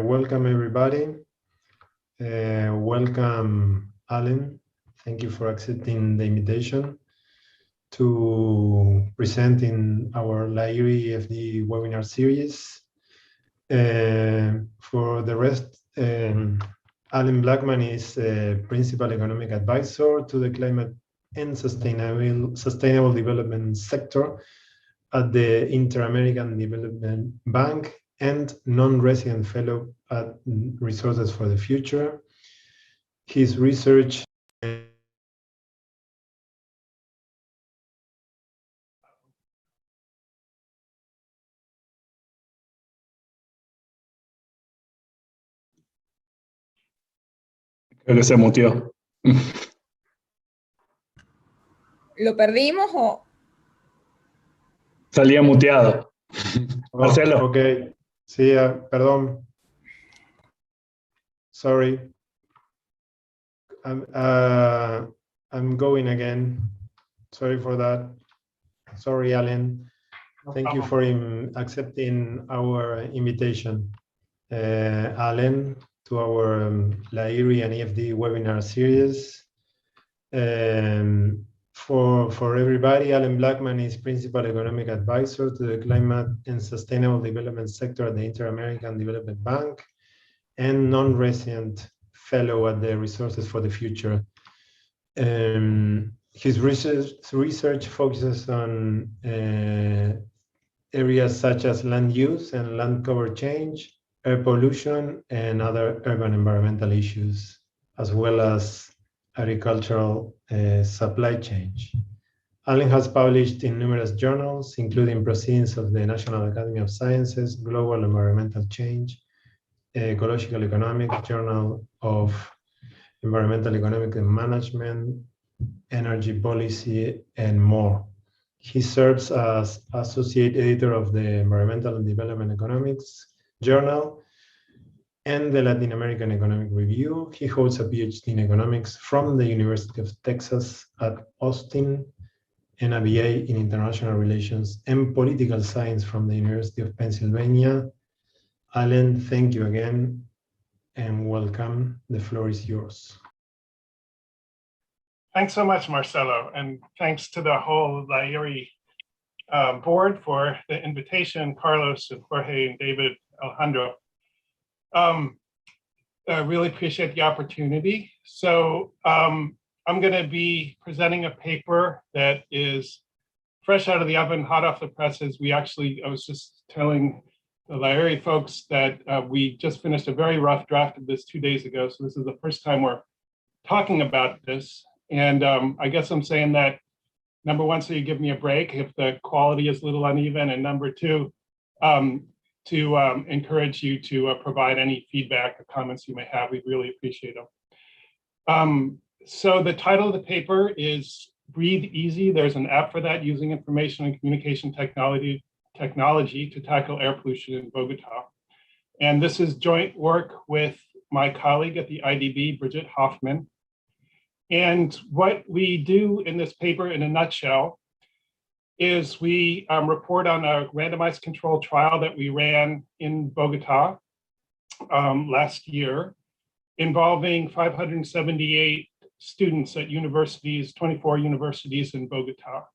Welcome everybody. Welcome Alan. Thank you for accepting the invitation to present in our LAERE EfD webinar series. For the rest, Alan Blackman is a Principal Economic Advisor to the Climate and Sustainable Development sector at the Inter-American Development Bank and non-resident fellow at Resources for the Future. His research Creo que se muteó. ¿Lo perdimos o...? Salía muteado. Oh, Marcelo. okay. Sí, perdón. Sorry. I'm going again. Sorry for that. Sorry, Alan. Thank you for accepting our invitation, Alan, to our LAERE and EfD webinar series. For everybody, Alan Blackman is Principal Economic Advisor to the Climate and Sustainable Development sector at the Inter-American Development Bank and non-resident fellow at the Resources for the Future. His research focuses on areas such as land use and land cover change, air pollution, and other urban environmental issues, as well as agricultural supply chain. Alan has published in numerous journals, including Proceedings of the National Academy of Sciences, Global Environmental Change, Ecological Economics, Journal of Environmental Economic and Management, Energy Policy, and more. He serves as Associate Editor of the Environmental and Development Economics Journal and the Latin American Economic Review. He holds a Ph.D. in Economics from the University of Texas at Austin and a BA in International Relations and Political Science from the University of Pennsylvania. Alan, thank you again and welcome. The floor is yours. Thanks so much, Marcelo, and thanks to the whole LAERE board for the invitation, Carlos and Jorge and David, Alejandro. I really appreciate the opportunity. So I'm going to be presenting a paper that is fresh out of the oven, hot off the presses. I was just telling the LAERE folks that we just finished a very rough draft of this 2 days ago. So this is the first time we're talking about this. And I guess I'm saying that, number one, so you give me a break if the quality is a little uneven, and number two, to encourage you to provide any feedback or comments you may have. We really appreciate them. So the title of the paper is Breathe Easy. There's an app for that, using information and communication technology to tackle air pollution in Bogotá. And this is joint work with my colleague at the IDB, Bridget Hoffman. And what we do in this paper in a nutshell is we report on a randomized controlled trial that we ran in Bogotá last year, involving 578 students at universities, 24 universities in Bogotá.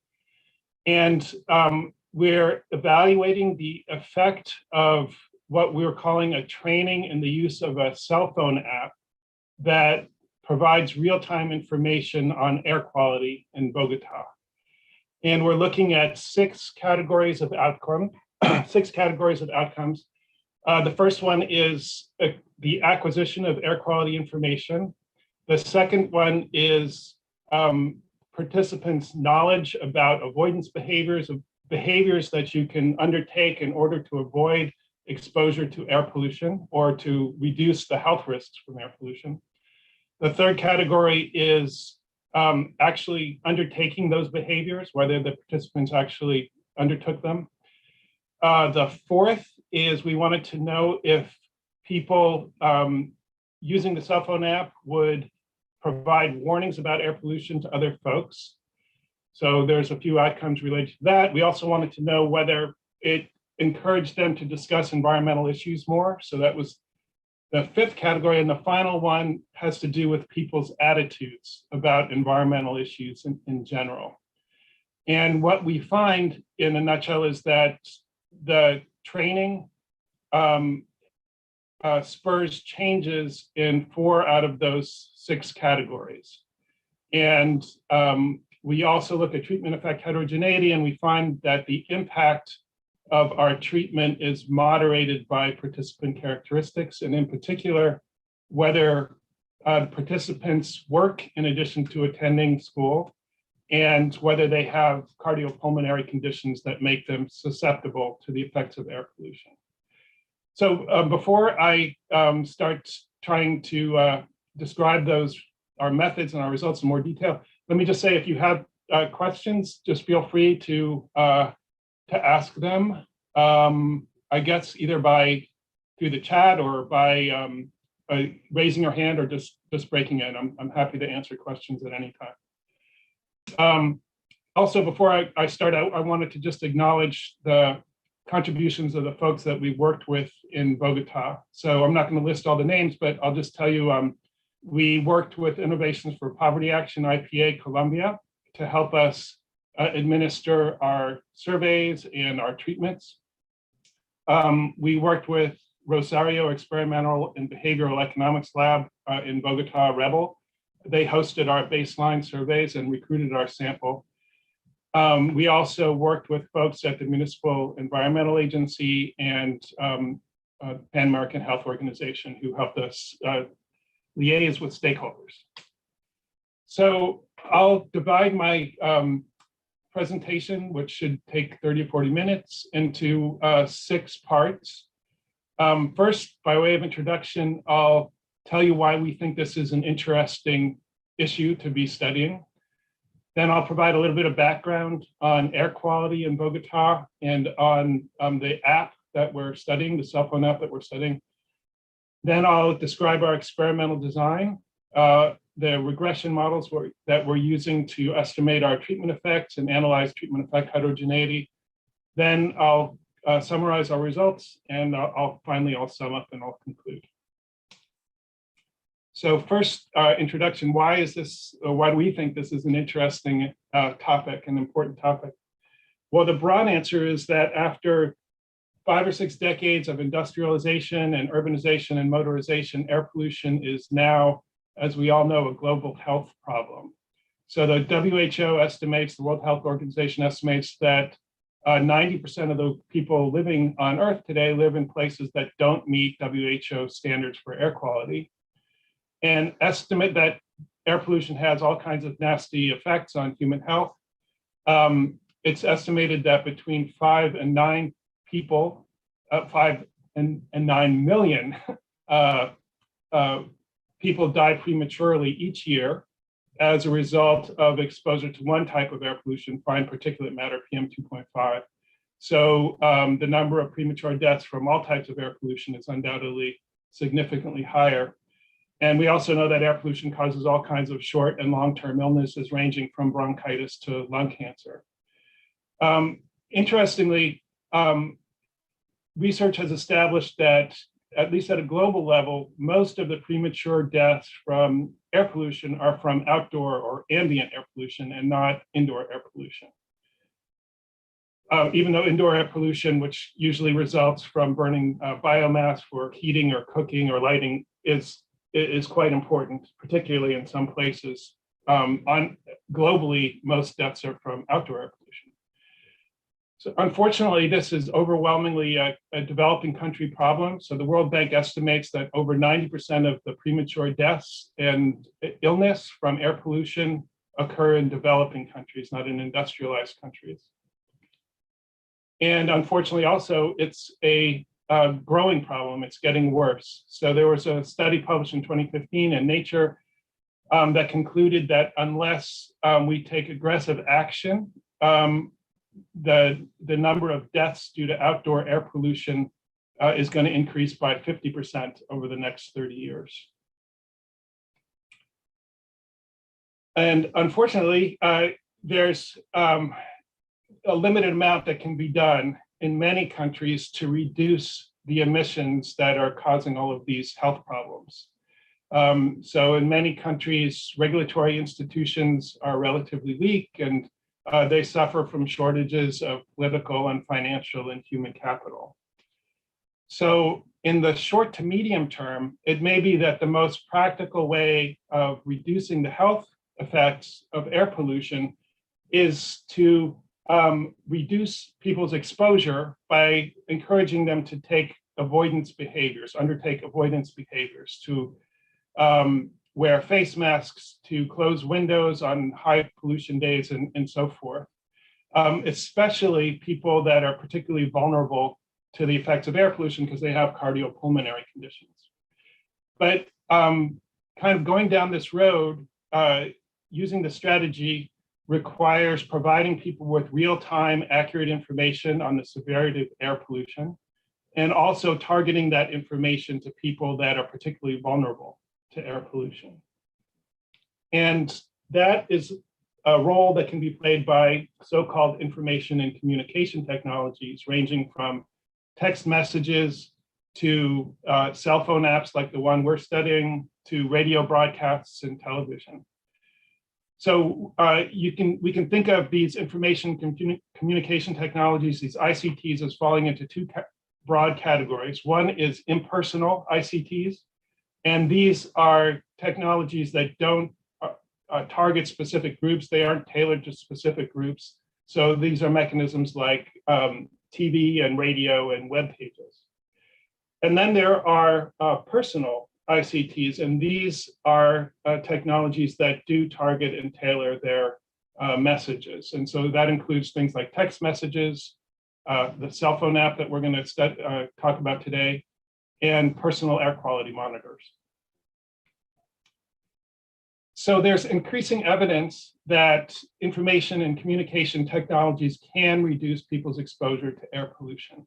And we're evaluating the effect of what we're calling a training in the use of a cell phone app that provides real-time information on air quality in Bogotá. And we're looking at 6 categories of outcomes. The first one is the acquisition of air quality information. The second one is participants' knowledge about avoidance behaviors that you can undertake in order to avoid exposure to air pollution or to reduce the health risks from air pollution. The third category is actually undertaking those behaviors, whether the participants actually undertook them. The fourth is we wanted to know if people using the cell phone app would provide warnings about air pollution to other folks. So there's a few outcomes related to that. We also wanted to know whether it encouraged them to discuss environmental issues more. So that was The fifth category and the final one has to do with people's attitudes about environmental issues in general. And what we find in a nutshell is that the training spurs changes in 4 out of those 6 categories. And we also look at treatment effect heterogeneity, and we find that the impact of our treatment is moderated by participant characteristics, and in particular, whether participants work in addition to attending school, and whether they have cardiopulmonary conditions that make them susceptible to the effects of air pollution. So before I start trying to describe our methods and our results in more detail, let me just say, if you have questions, just feel free to ask them, I guess either through the chat or by raising your hand or just breaking in. I'm happy to answer questions at any time. Also, before I start out, I wanted to just acknowledge the contributions of the folks that we worked with in Bogotá. So I'm not going to list all the names, but I'll just tell you, we worked with Innovations for Poverty Action, IPA Colombia, to help us administer our surveys and our treatments. We worked with Rosario Experimental and Behavioral Economics Lab in Bogotá, Rebel. They hosted our baseline surveys and recruited our sample. We also worked with folks at the Municipal Environmental Agency and Pan American Health Organization, who helped us liaise with stakeholders. So I'll divide my presentation, which should take 30 or 40 minutes, into 6 parts. First, by way of introduction, I'll tell you why we think this is an interesting issue to be studying. Then I'll provide a little bit of background on air quality in Bogotá and on the app that we're studying, the cell phone app that we're studying. Then I'll describe our experimental design, the regression models that we're using to estimate our treatment effects and analyze treatment effect heterogeneity. Then I'll summarize our results, and finally I'll sum up and I'll conclude. So first, introduction, why do we think this is an interesting topic, an important topic? Well, the broad answer is that after 5 or 6 decades of industrialization and urbanization and motorization, air pollution is now, as we all know, a global health problem. So the WHO estimates, the World Health Organization estimates that 90% of the people living on Earth today live in places that don't meet WHO standards for air quality, and estimate that air pollution has all kinds of nasty effects on human health. It's estimated that between 5 and 9 people, 5 and 9 million people die prematurely each year as a result of exposure to one type of air pollution, fine particulate matter, PM 2.5. So the number of premature deaths from all types of air pollution is undoubtedly significantly higher. And we also know that air pollution causes all kinds of short and long-term illnesses, ranging from bronchitis to lung cancer. Interestingly, research has established that, at least at a global level, most of the premature deaths from air pollution are from outdoor or ambient air pollution and not indoor air pollution. Even though indoor air pollution, which usually results from burning biomass for heating or cooking or lighting, is quite important, particularly in some places. Globally, most deaths are from outdoor air pollution. So unfortunately, this is overwhelmingly a developing country problem. So the World Bank estimates that over 90% of the premature deaths and illness from air pollution occur in developing countries, not in industrialized countries. And unfortunately, also, it's a growing problem. It's getting worse. So there was a study published in 2015 in Nature that concluded that unless we take aggressive action, the number of deaths due to outdoor air pollution is going to increase by 50% over the next 30 years. And unfortunately, there's a limited amount that can be done in many countries to reduce the emissions that are causing all of these health problems. So in many countries, regulatory institutions are relatively weak, and they suffer from shortages of political and financial and human capital. So in the short to medium term, it may be that the most practical way of reducing the health effects of air pollution is to reduce people's exposure by encouraging them to take avoidance behaviors, undertake avoidance behaviors, to wear face masks, to close windows on high pollution days, and so forth. Especially people that are particularly vulnerable to the effects of air pollution because they have cardiopulmonary conditions. But kind of going down this road, using the strategy requires providing people with real-time accurate information on the severity of air pollution, and also targeting that information to people that are particularly vulnerable to air pollution. And that is a role that can be played by so-called information and communication technologies, ranging from text messages to cell phone apps like the one we're studying, to radio broadcasts and television. So we can think of these information communication technologies, these ICTs, as falling into two broad categories. One is impersonal ICTs, and these are technologies that don't target specific groups. They aren't tailored to specific groups. So these are mechanisms like TV and radio and web pages. And then there are personal ICTs, and these are technologies that do target and tailor their messages. And so that includes things like text messages, the cell phone app that we're going to talk about today, and personal air quality monitors. So there's increasing evidence that information and communication technologies can reduce people's exposure to air pollution.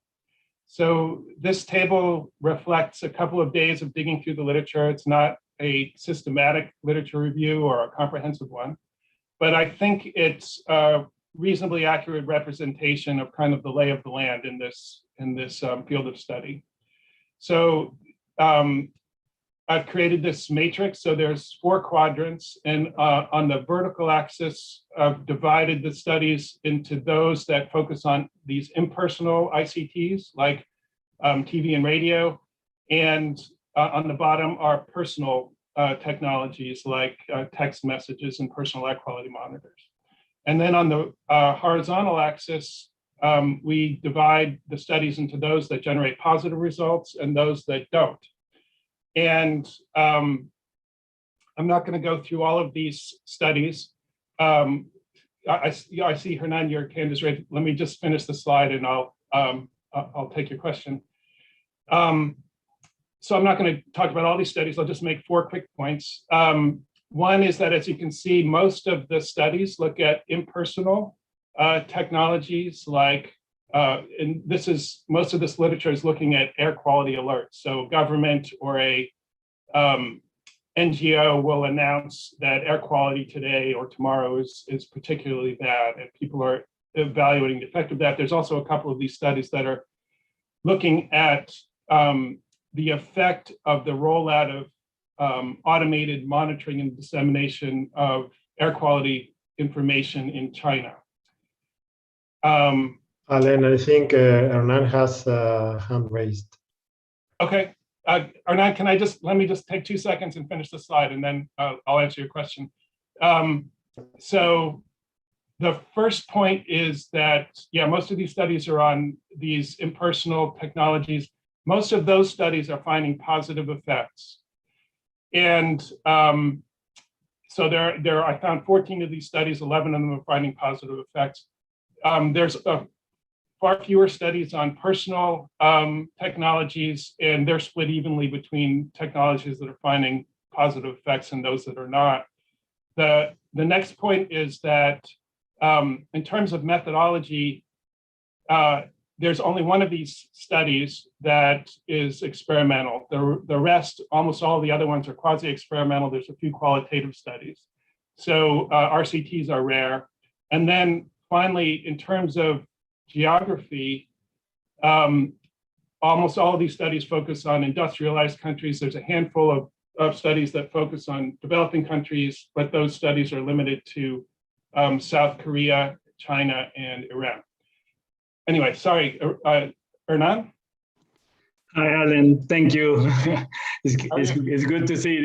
So this table reflects a couple of days of digging through the literature. It's not a systematic literature review or a comprehensive one, but I think it's a reasonably accurate representation of kind of the lay of the land in this field of study. So I've created this matrix. So there's 4 quadrants, and on the vertical axis, I've divided the studies into those that focus on these impersonal ICTs like TV and radio, and on the bottom are personal technologies like text messages and personal air quality monitors. And then on the horizontal axis, we divide the studies into those that generate positive results and those that don't. And I'm not going to go through all of these studies. I see Hernan, your hand is raised. Let me just finish the slide, and I'll take your question. So I'm not going to talk about all these studies. I'll just make 4 quick points. One is that, as you can see, most of the studies look at impersonal technologies like, and this is, most of this literature is looking at air quality alerts. So government or a NGO will announce that air quality today or tomorrow is particularly bad, and people are evaluating the effect of that. There's also a couple of these studies that are looking at the effect of the rollout of automated monitoring and dissemination of air quality information in China. Alain, I think Hernan has a hand raised. Okay, Hernan, can I let me just take 2 seconds and finish the slide, and then I'll answer your question. So the first point is that, yeah, most of these studies are on these impersonal technologies. Most of those studies are finding positive effects. And so I found 14 of these studies, 11 of them are finding positive effects. There's far fewer studies on personal technologies, and they're split evenly between technologies that are finding positive effects and those that are not. The next point is that in terms of methodology, there's only one of these studies that is experimental. The rest, almost all of the other ones, are quasi-experimental. There's a few qualitative studies. So RCTs are rare. And then finally, in terms of geography, almost all of these studies focus on industrialized countries. There's a handful of studies that focus on developing countries, but those studies are limited to South Korea, China, and Iran. Anyway, sorry, Hernan? Hi, Alan. Thank you. It's good to see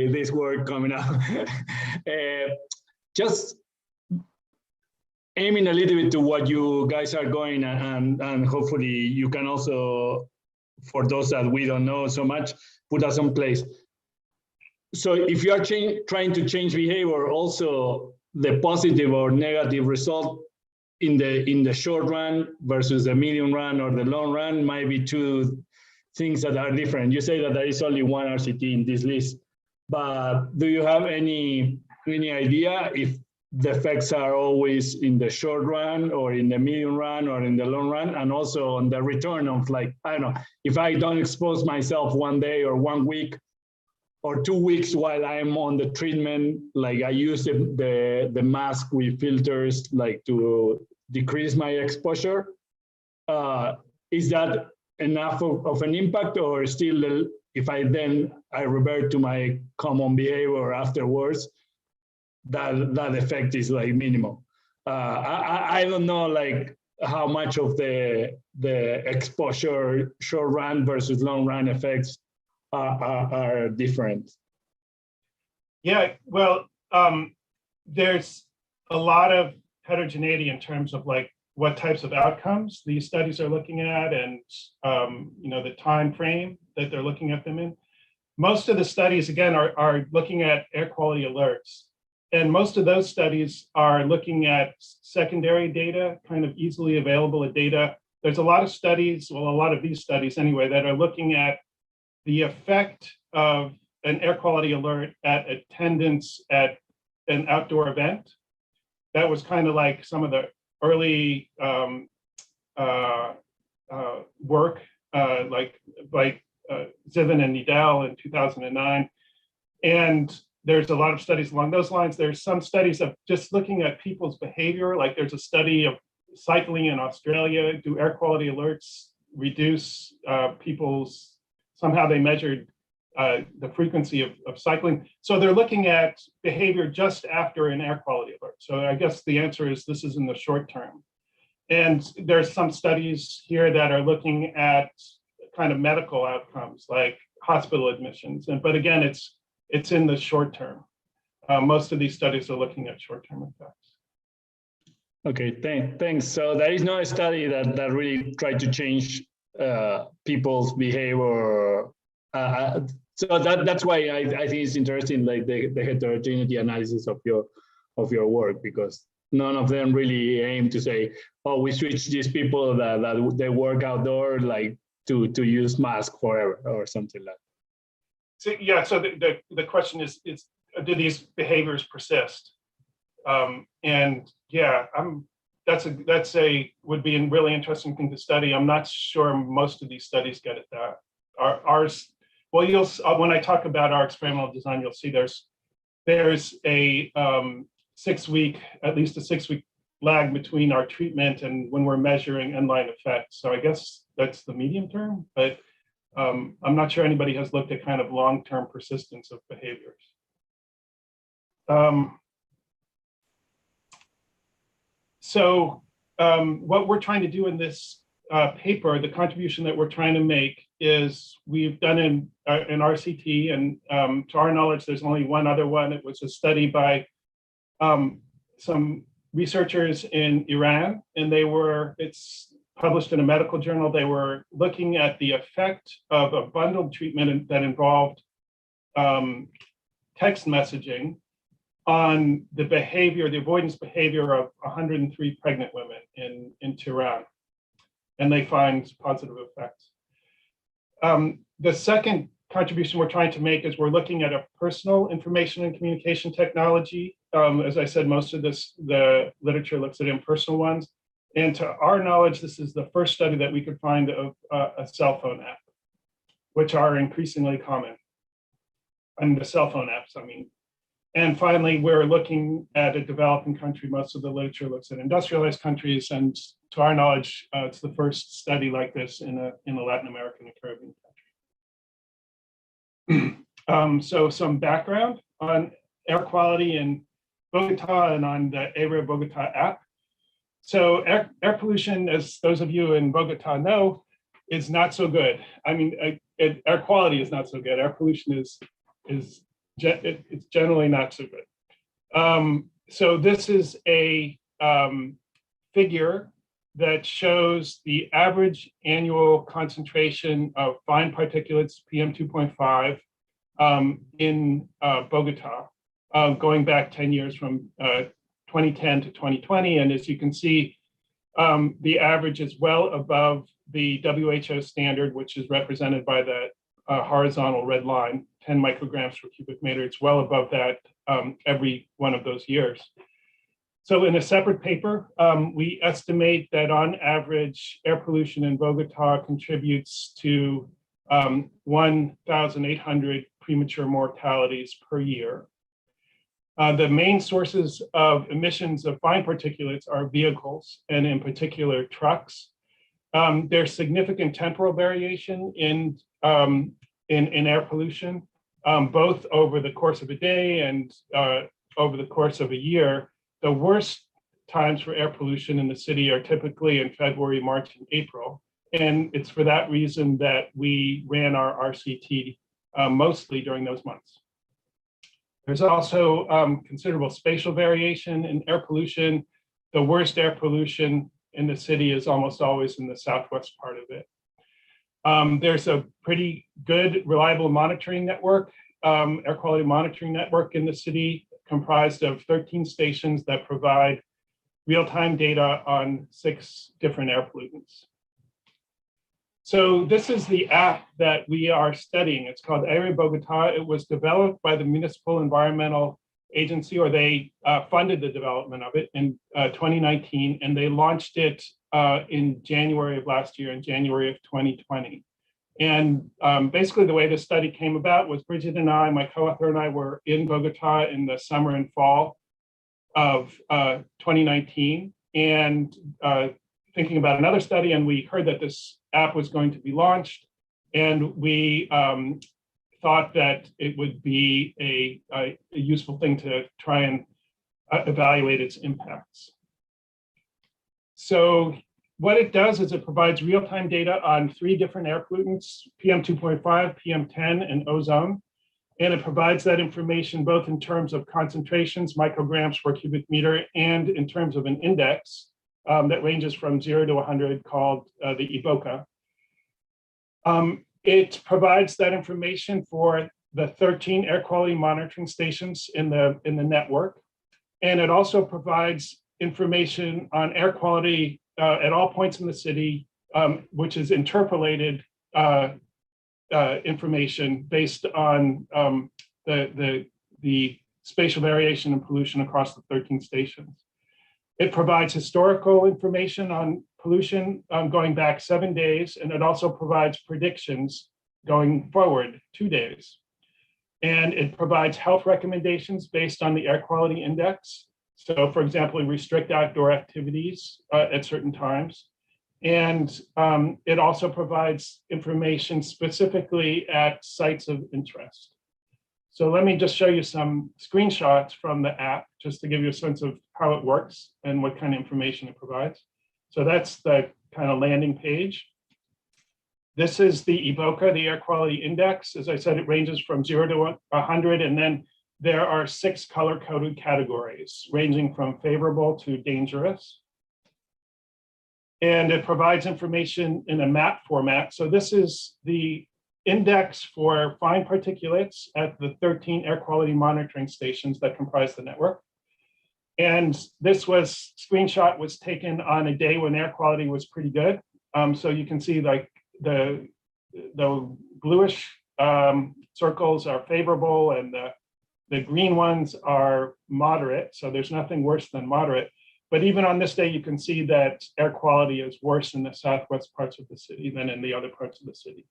this work coming up. Just aiming a little bit to what you guys are going, and hopefully you can also, for those that we don't know so much, put us in place. So if you are trying to change behavior, also the positive or negative result in the short run versus the medium run or the long run might be two things that are different. You say that there is only one RCT in this list, but do you have any idea if the effects are always in the short run or in the medium run or in the long run, and also on the return of, like, I don't know, if I don't expose myself 1 day or 1 week or 2 weeks while I'm on the treatment, like I use the mask with filters, like to decrease my exposure. Is that enough of an impact, or still, if I revert to my common behavior afterwards, that effect is like minimal? I don't know, like how much of the exposure short run versus long run effects are different. Yeah, well, there's a lot of heterogeneity in terms of like what types of outcomes these studies are looking at, and you know, the time frame that they're looking at them in. Most of the studies, again, are looking at air quality alerts, and most of those studies are looking at secondary data, kind of easily available data. There's a lot of studies, well, a lot of these studies anyway, that are looking at the effect of an air quality alert at attendance at an outdoor event. That was kind of like some of the early work, like Zivin and Nidal in 2009. And there's a lot of studies along those lines. There's some studies of just looking at people's behavior. Like there's a study of cycling in Australia. Do air quality alerts reduce people's, somehow they measured the frequency of cycling. So they're looking at behavior just after an air quality alert. So I guess the answer is this is in the short term. And there's some studies here that are looking at kind of medical outcomes like hospital admissions. But again, it's in the short term. Most of these studies are looking at short-term effects. Okay, thanks. So there is no study that really tried to change people's behavior. So that's why I think it's interesting, like the heterogeneity analysis of your work, because none of them really aim to say, oh, we switch these people that they work outdoor, like to use mask forever or something like that. So yeah, so the question is do these behaviors persist? And yeah, that's would be a really interesting thing to study. I'm not sure most of these studies get at that. Ours, well, when I talk about our experimental design, you'll see there's a 6 week, at least a 6 week lag between our treatment and when we're measuring end-line effects. So I guess that's the medium term, but I'm not sure anybody has looked at kind of long-term persistence of behaviors. So what we're trying to do in this paper, the contribution that we're trying to make is we've done an RCT, and to our knowledge, there's only one other one. It was a study by some researchers in Iran, and it's published in a medical journal. They were looking at the effect of a bundled treatment that involved text messaging on the behavior, the avoidance behavior of 103 pregnant women in Tehran. And they find positive effects. The second contribution we're trying to make is we're looking at a personal information and communication technology. As I said, most of the literature looks at impersonal ones. And to our knowledge, this is the first study that we could find of a cell phone app, which are increasingly common. And the cell phone apps, I mean, And finally, we're looking at a developing country. Most of the literature looks at industrialized countries, and to our knowledge, it's the first study like this in a Latin American and Caribbean country. So some background on air quality in Bogotá and on the LAERE Bogotá app. So air pollution, as those of you in Bogotá know, is not so good. I mean, air quality is not so good. Air pollution it's generally not so good. So this is a figure that shows the average annual concentration of fine particulates, PM 2.5, in Bogotá, going back 10 years from 2010 to 2020. And as you can see, the average is well above the WHO standard, which is represented by the horizontal red line, 10 micrograms per cubic meter. It's well above that every one of those years. So in a separate paper, we estimate that on average, air pollution in Bogotá contributes to 1,800 premature mortalities per year. The main sources of emissions of fine particulates are vehicles, and in particular trucks. There's significant temporal variation in air pollution, both over the course of a day and over the course of a year. The worst times for air pollution in the city are typically in February, March, and April. And it's for that reason that we ran our RCT mostly during those months. There's also considerable spatial variation in air pollution. The worst air pollution in the city is almost always in the southwest part of it. There's a pretty good, reliable monitoring network, air quality monitoring network in the city, comprised of 13 stations that provide real-time data on 6 different air pollutants. So this is the app that we are studying. It's called LAERE Bogotá. It was developed by the Municipal Environmental Agency, or they funded the development of it in 2019, and they launched it in January of last year, in January of 2020. And basically the way this study came about was Bridget and I, my co-author and I, were in Bogotá in the summer and fall of 2019, and thinking about another study, and we heard that this app was going to be launched, and we thought that it would be a useful thing to try and evaluate its impacts. So what it does is it provides real-time data on 3 different air pollutants, PM 2.5, PM10, and ozone. And it provides that information both in terms of concentrations, micrograms per cubic meter, and in terms of an index that ranges from 0 to 100 called the EBOCA. It provides that information for the 13 air quality monitoring stations in the network. And it also provides information on air quality at all points in the city, which is interpolated information based on the spatial variation and pollution across the 13 stations. It provides historical information on pollution going back 7 days, and it also provides predictions going forward 2 days. And it provides health recommendations based on the air quality index. So for example, restrict outdoor activities at certain times. And it also provides information specifically at sites of interest. So let me just show you some screenshots from the app, just to give you a sense of how it works and what kind of information it provides. So that's the kind of landing page. This is the EBOCA, the air quality index. As I said, it ranges from 0 to 100, and then there are 6 color-coded categories, ranging from favorable to dangerous. And it provides information in a map format. So this is the index for fine particulates at the 13 air quality monitoring stations that comprise the network. And this screenshot was taken on a day when air quality was pretty good. So you can see like the bluish circles are favorable, and the green ones are moderate. So there's nothing worse than moderate. But even on this day, you can see that air quality is worse in the southwest parts of the city than in the other parts of the city.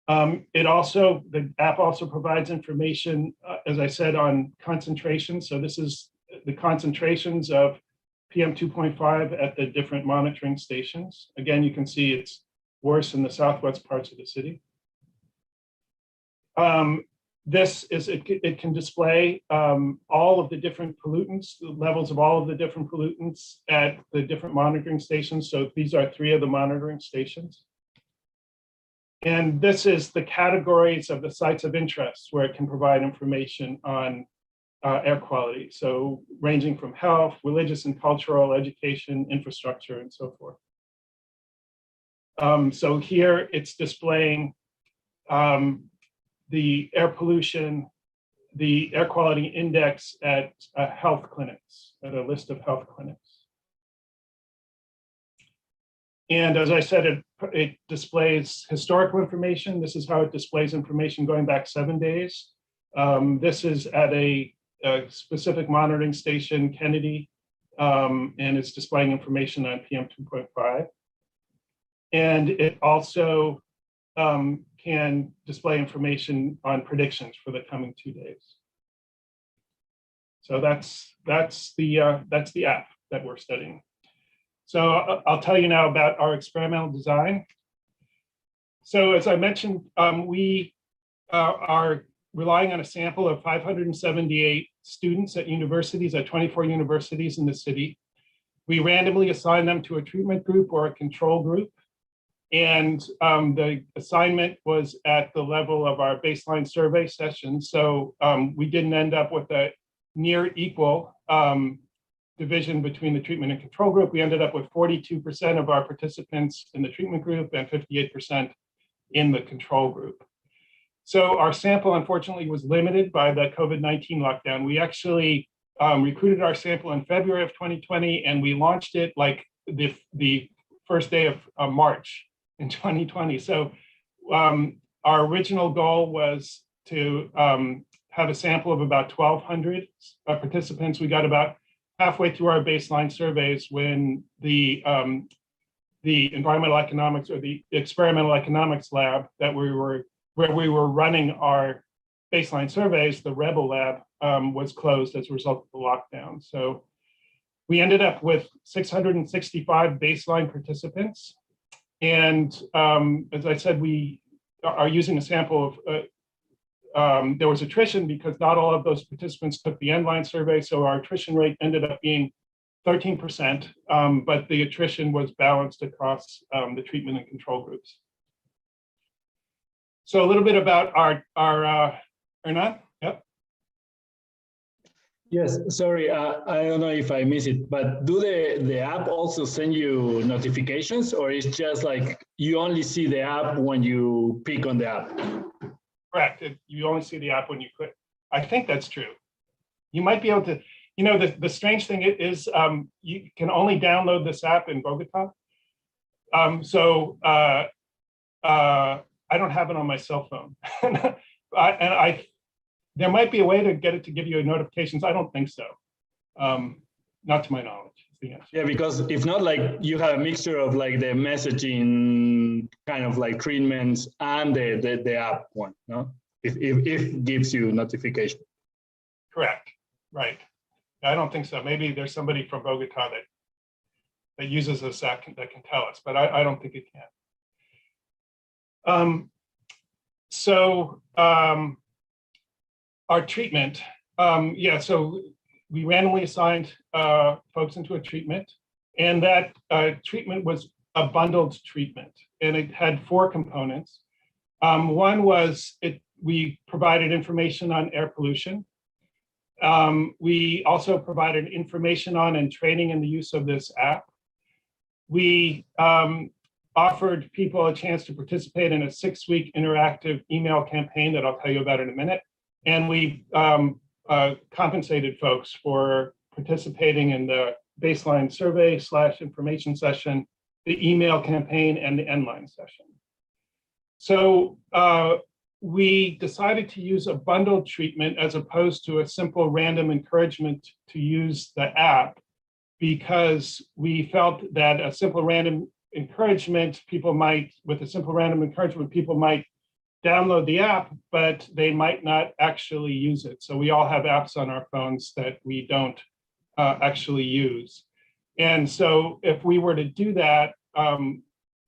The app also provides information, as I said, on concentrations. So this is the concentrations of PM 2.5 at the different monitoring stations. Again, you can see it's worse in the southwest parts of the city. It can display all of the different pollutants, the levels of all of the different pollutants at the different monitoring stations. So these are 3 of the monitoring stations. And this is the categories of the sites of interest where it can provide information on air quality. So ranging from health, religious and cultural, education, infrastructure, and so forth. So here it's displaying the air pollution, the air quality index at health clinics, at a list of health clinics. And as I said, it displays historical information. This is how it displays information going back 7 days. This is at a specific monitoring station, Kennedy, and it's displaying information on PM 2.5. And it also can display information on predictions for the coming 2 days. So that's the app that we're studying. So I'll tell you now about our experimental design. So as I mentioned, we are relying on a sample of 578 students at universities, at 24 universities in the city. We randomly assign them to a treatment group or a control group. And the assignment was at the level of our baseline survey session. So we didn't end up with a near equal division between the treatment and control group. We ended up with 42% of our participants in the treatment group and 58% in the control group. So our sample, unfortunately, was limited by the COVID-19 lockdown. We actually recruited our sample in February of 2020, and we launched it like the first day of March in 2020. So our original goal was to have a sample of about 1,200 participants. We got about halfway through our baseline surveys when the environmental economics, or the experimental economics lab that where we were running our baseline surveys, the Rebel lab, was closed as a result of the lockdown. So we ended up with 665 baseline participants. And as I said, we are using a sample of, there was attrition because not all of those participants took the end-line survey. So our attrition rate ended up being 13%, but the attrition was balanced across the treatment and control groups. So a little bit about our Hernan? Yep. Yes, sorry, I don't know if I missed it, but do the app also send you notifications, or it's just like you only see the app when you pick on the app? Correct. You only see the app when you click. I think that's true. You might be able to, the strange thing is you can only download this app in Bogotá. I don't have it on my cell phone. There might be a way to get it to give you notifications. I don't think so. Not to my knowledge. Yeah, because if not, like you have a mixture of like the messaging kind of like treatments and the app one, no? If it gives you notification. Correct. Right. I don't think so. Maybe there's somebody from Bogotá that uses this app that can tell us, but I don't think it can. Our treatment, so we randomly assigned folks into a treatment, and that treatment was a bundled treatment, and it had 4 components. One was we provided information on air pollution. We also provided information on and training in the use of this app. We offered people a chance to participate in a 6-week interactive email campaign that I'll tell you about in a minute. And we compensated folks for participating in the baseline survey / information session, the email campaign, and the end-line session. So we decided to use a bundled treatment as opposed to a simple random encouragement to use the app, because we felt that a simple random encouragement, people might download the app, but they might not actually use it. So we all have apps on our phones that we don't actually use. And so if we were to do that,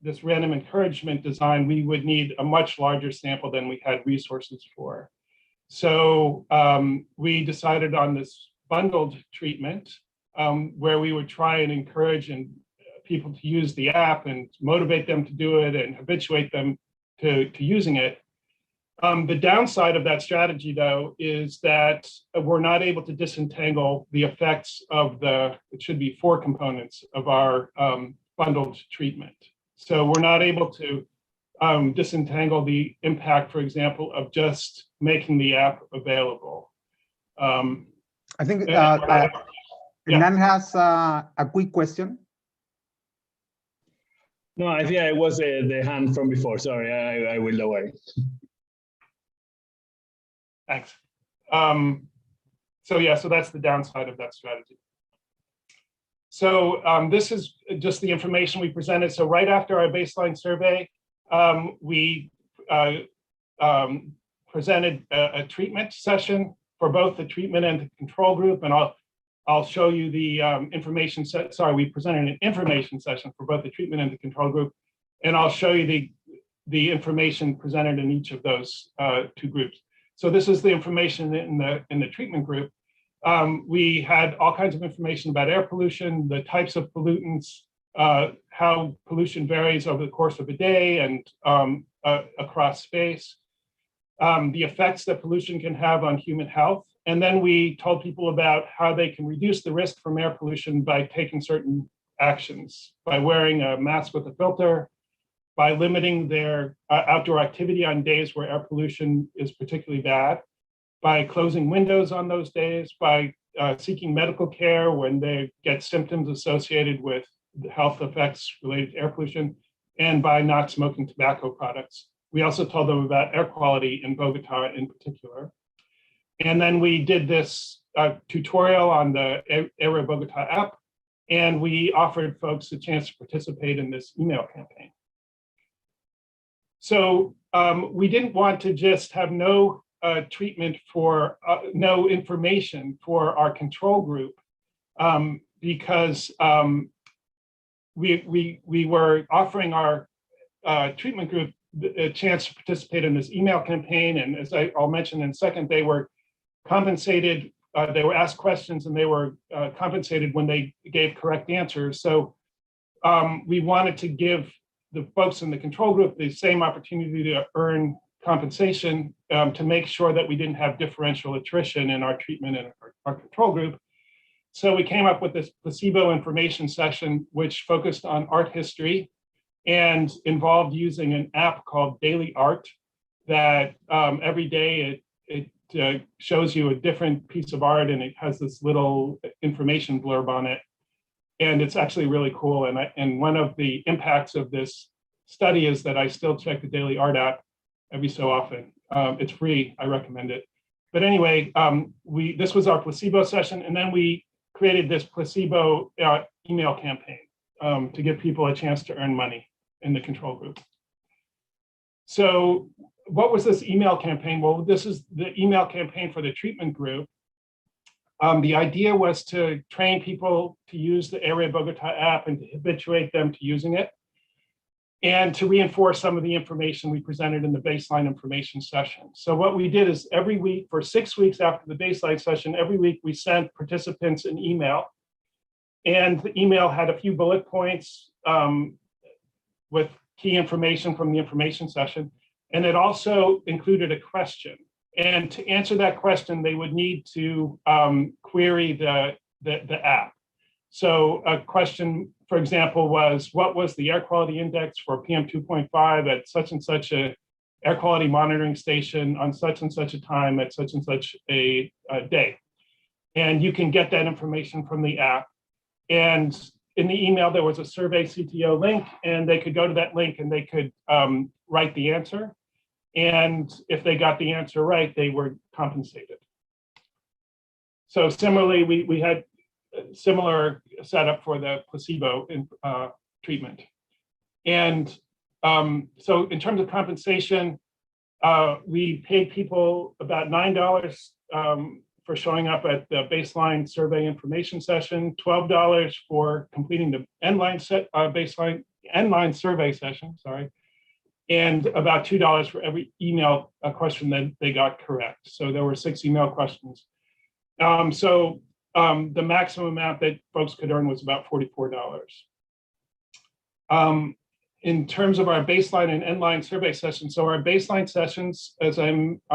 this random encouragement design, we would need a much larger sample than we had resources for. So we decided on this bundled treatment where we would try and encourage people to use the app and motivate them to do it and habituate them to using it. The downside of that strategy, though, is that we're not able to disentangle the effects of it should be 4 components of our bundled treatment. So we're not able to disentangle the impact, for example, of just making the app available. I think yeah. Nan has a quick question. No, I think it was the hand from before. Sorry, I will lower it. Thanks. So yeah, so that's the downside of that strategy. So this is just the information we presented. So right after our baseline survey, we presented a treatment session for both the treatment and the control group, and I'll show you the information set. Sorry, we presented an information session for both the treatment and the control group, and I'll show you the information presented in each of those 2 groups. So this is the information in the treatment group. We had all kinds of information about air pollution, the types of pollutants, how pollution varies over the course of a day and across space, the effects that pollution can have on human health. And then we told people about how they can reduce the risk from air pollution by taking certain actions, by wearing a mask with a filter, by limiting their outdoor activity on days where air pollution is particularly bad, by closing windows on those days, by seeking medical care when they get symptoms associated with the health effects related to air pollution, and by not smoking tobacco products. We also told them about air quality in Bogotá in particular. And then we did this tutorial on the LAERE Bogotá app, and we offered folks a chance to participate in this email campaign. So we didn't want to just have no treatment for no information for our control group because we were offering our treatment group a chance to participate in this email campaign. And as I'll mention in a second, they were compensated, they were asked questions and they were compensated when they gave correct answers. So we wanted to give the folks in the control group the same opportunity to earn compensation to make sure that we didn't have differential attrition in our treatment and our control group. So we came up with this placebo information session, which focused on art history and involved using an app called Daily Art that every day it shows you a different piece of art and it has this little information blurb on it. And it's actually really cool. And one of the impacts of this study is that I still check the Daily Art app every so often. It's free, I recommend it. But anyway, this was our placebo session, and then we created this placebo email campaign to give people a chance to earn money in the control group. So what was this email campaign? Well, this is the email campaign for the treatment group. The idea was to train people to use the LAERE Bogotá app and to habituate them to using it, and to reinforce some of the information we presented in the baseline information session. So what we did is every week, for 6 weeks after the baseline session, every week we sent participants an email. And the email had a few bullet points with key information from the information session. And it also included a question. And to answer that question, they would need to query the app. So a question, for example, was, what was the air quality index for PM 2.5 at such and such a air quality monitoring station on such and such a time at such and such a day? And you can get that information from the app. And in the email, there was a survey CTO link, and they could go to that link and they could write the answer. And if they got the answer right, they were compensated. So similarly, we had a similar setup for the placebo treatment. And so in terms of compensation, We paid people about $9 for showing up at the baseline survey information session, $12 for completing the baseline survey session, sorry, and about $2 for every email question that they got correct. So there were 6 email questions. The maximum amount that folks could earn was about $44. In terms of our baseline and endline survey sessions, so our baseline sessions, as I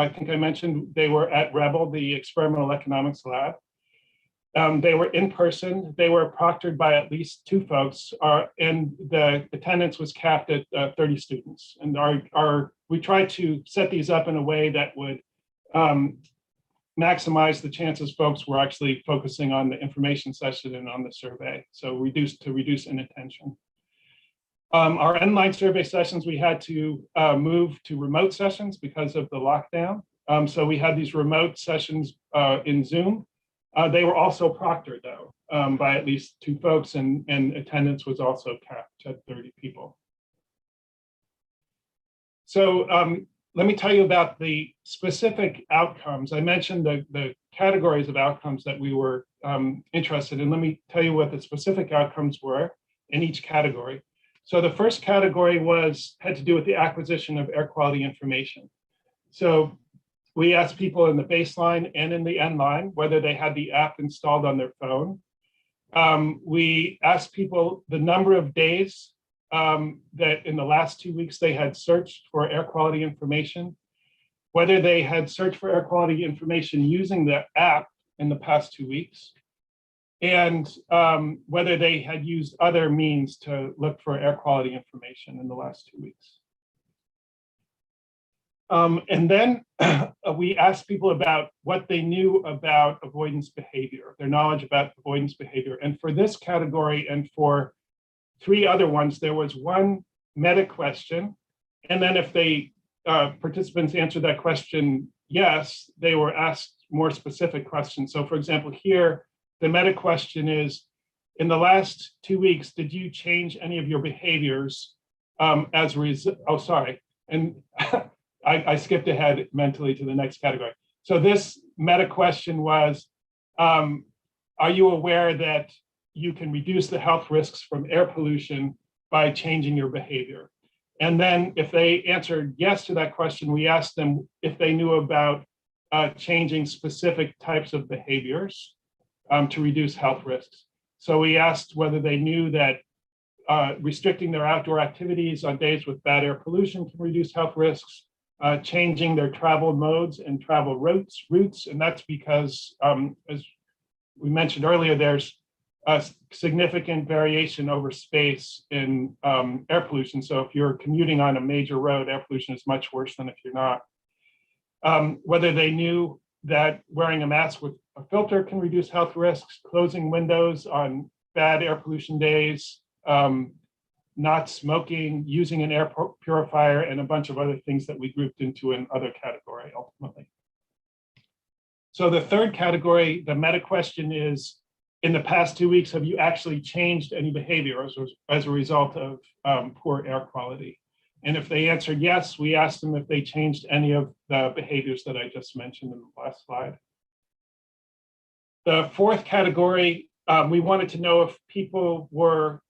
think I mentioned, they were at Rebel, the experimental economics lab. They were in person. They were proctored by at least 2 folks, and the attendance was capped at 30 students. And we tried to set these up in a way that would maximize the chances folks were actually focusing on the information session and on the survey. So reduce inattention. Our online survey sessions, we had to move to remote sessions because of the lockdown. So we had these remote sessions in Zoom. They were also proctored though by at least 2 folks, and attendance was also capped at 30 people. So let me tell you about the specific outcomes. I mentioned the categories of outcomes that we were interested in. Let me tell you what the specific outcomes were in each category. So the first category had to do with the acquisition of air quality information. So we asked people in the baseline and in the end line whether they had the app installed on their phone. We asked people the number of days that in the last 2 weeks they had searched for air quality information, whether they had searched for air quality information using the app in the past 2 weeks, and whether they had used other means to look for air quality information in the last 2 weeks. And then we asked people about what they knew about avoidance behavior, their knowledge about avoidance behavior. And for this category and for 3 other ones, there was one meta question. And then if participants answered that question yes, they were asked more specific questions. So for example, here, the meta question is, in the last 2 weeks, did you change any of your behaviors as a result? Oh, sorry. And I skipped ahead mentally to the next category. So this meta question was, are you aware that you can reduce the health risks from air pollution by changing your behavior? And then if they answered yes to that question, we asked them if they knew about changing specific types of behaviors to reduce health risks. So we asked whether they knew that restricting their outdoor activities on days with bad air pollution can reduce health risks, changing their travel modes and travel routes, and that's because, as we mentioned earlier, there's a significant variation over space in air pollution. So if you're commuting on a major road, air pollution is much worse than if you're not. Whether they knew that wearing a mask with a filter can reduce health risks, closing windows on bad air pollution days, not smoking, using an air purifier, and a bunch of other things that we grouped into another category ultimately. So the third category, the meta question is, in the past 2 weeks, have you actually changed any behavior as a result of poor air quality? And if they answered yes, we asked them if they changed any of the behaviors that I just mentioned in the last slide. The fourth category, we wanted to know if people were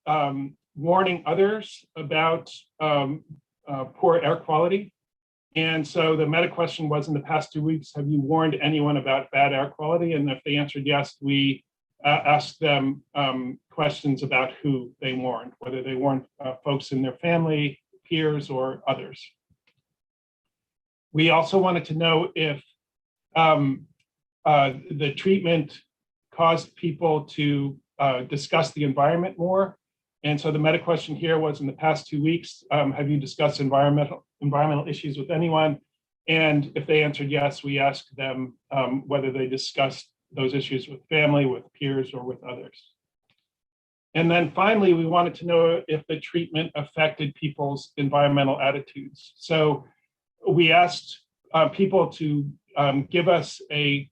warning others about poor air quality. And so the meta question was, in the past 2 weeks, have you warned anyone about bad air quality? And if they answered yes, we asked them questions about who they warned, whether they warned folks in their family, peers, or others. We also wanted to know if the treatment caused people to discuss the environment more. And so the meta question here was, in the past 2 weeks, have you discussed environmental issues with anyone? And if they answered yes, we asked them whether they discussed those issues with family, with peers, or with others. And then finally, we wanted to know if the treatment affected people's environmental attitudes. So we asked people to give us a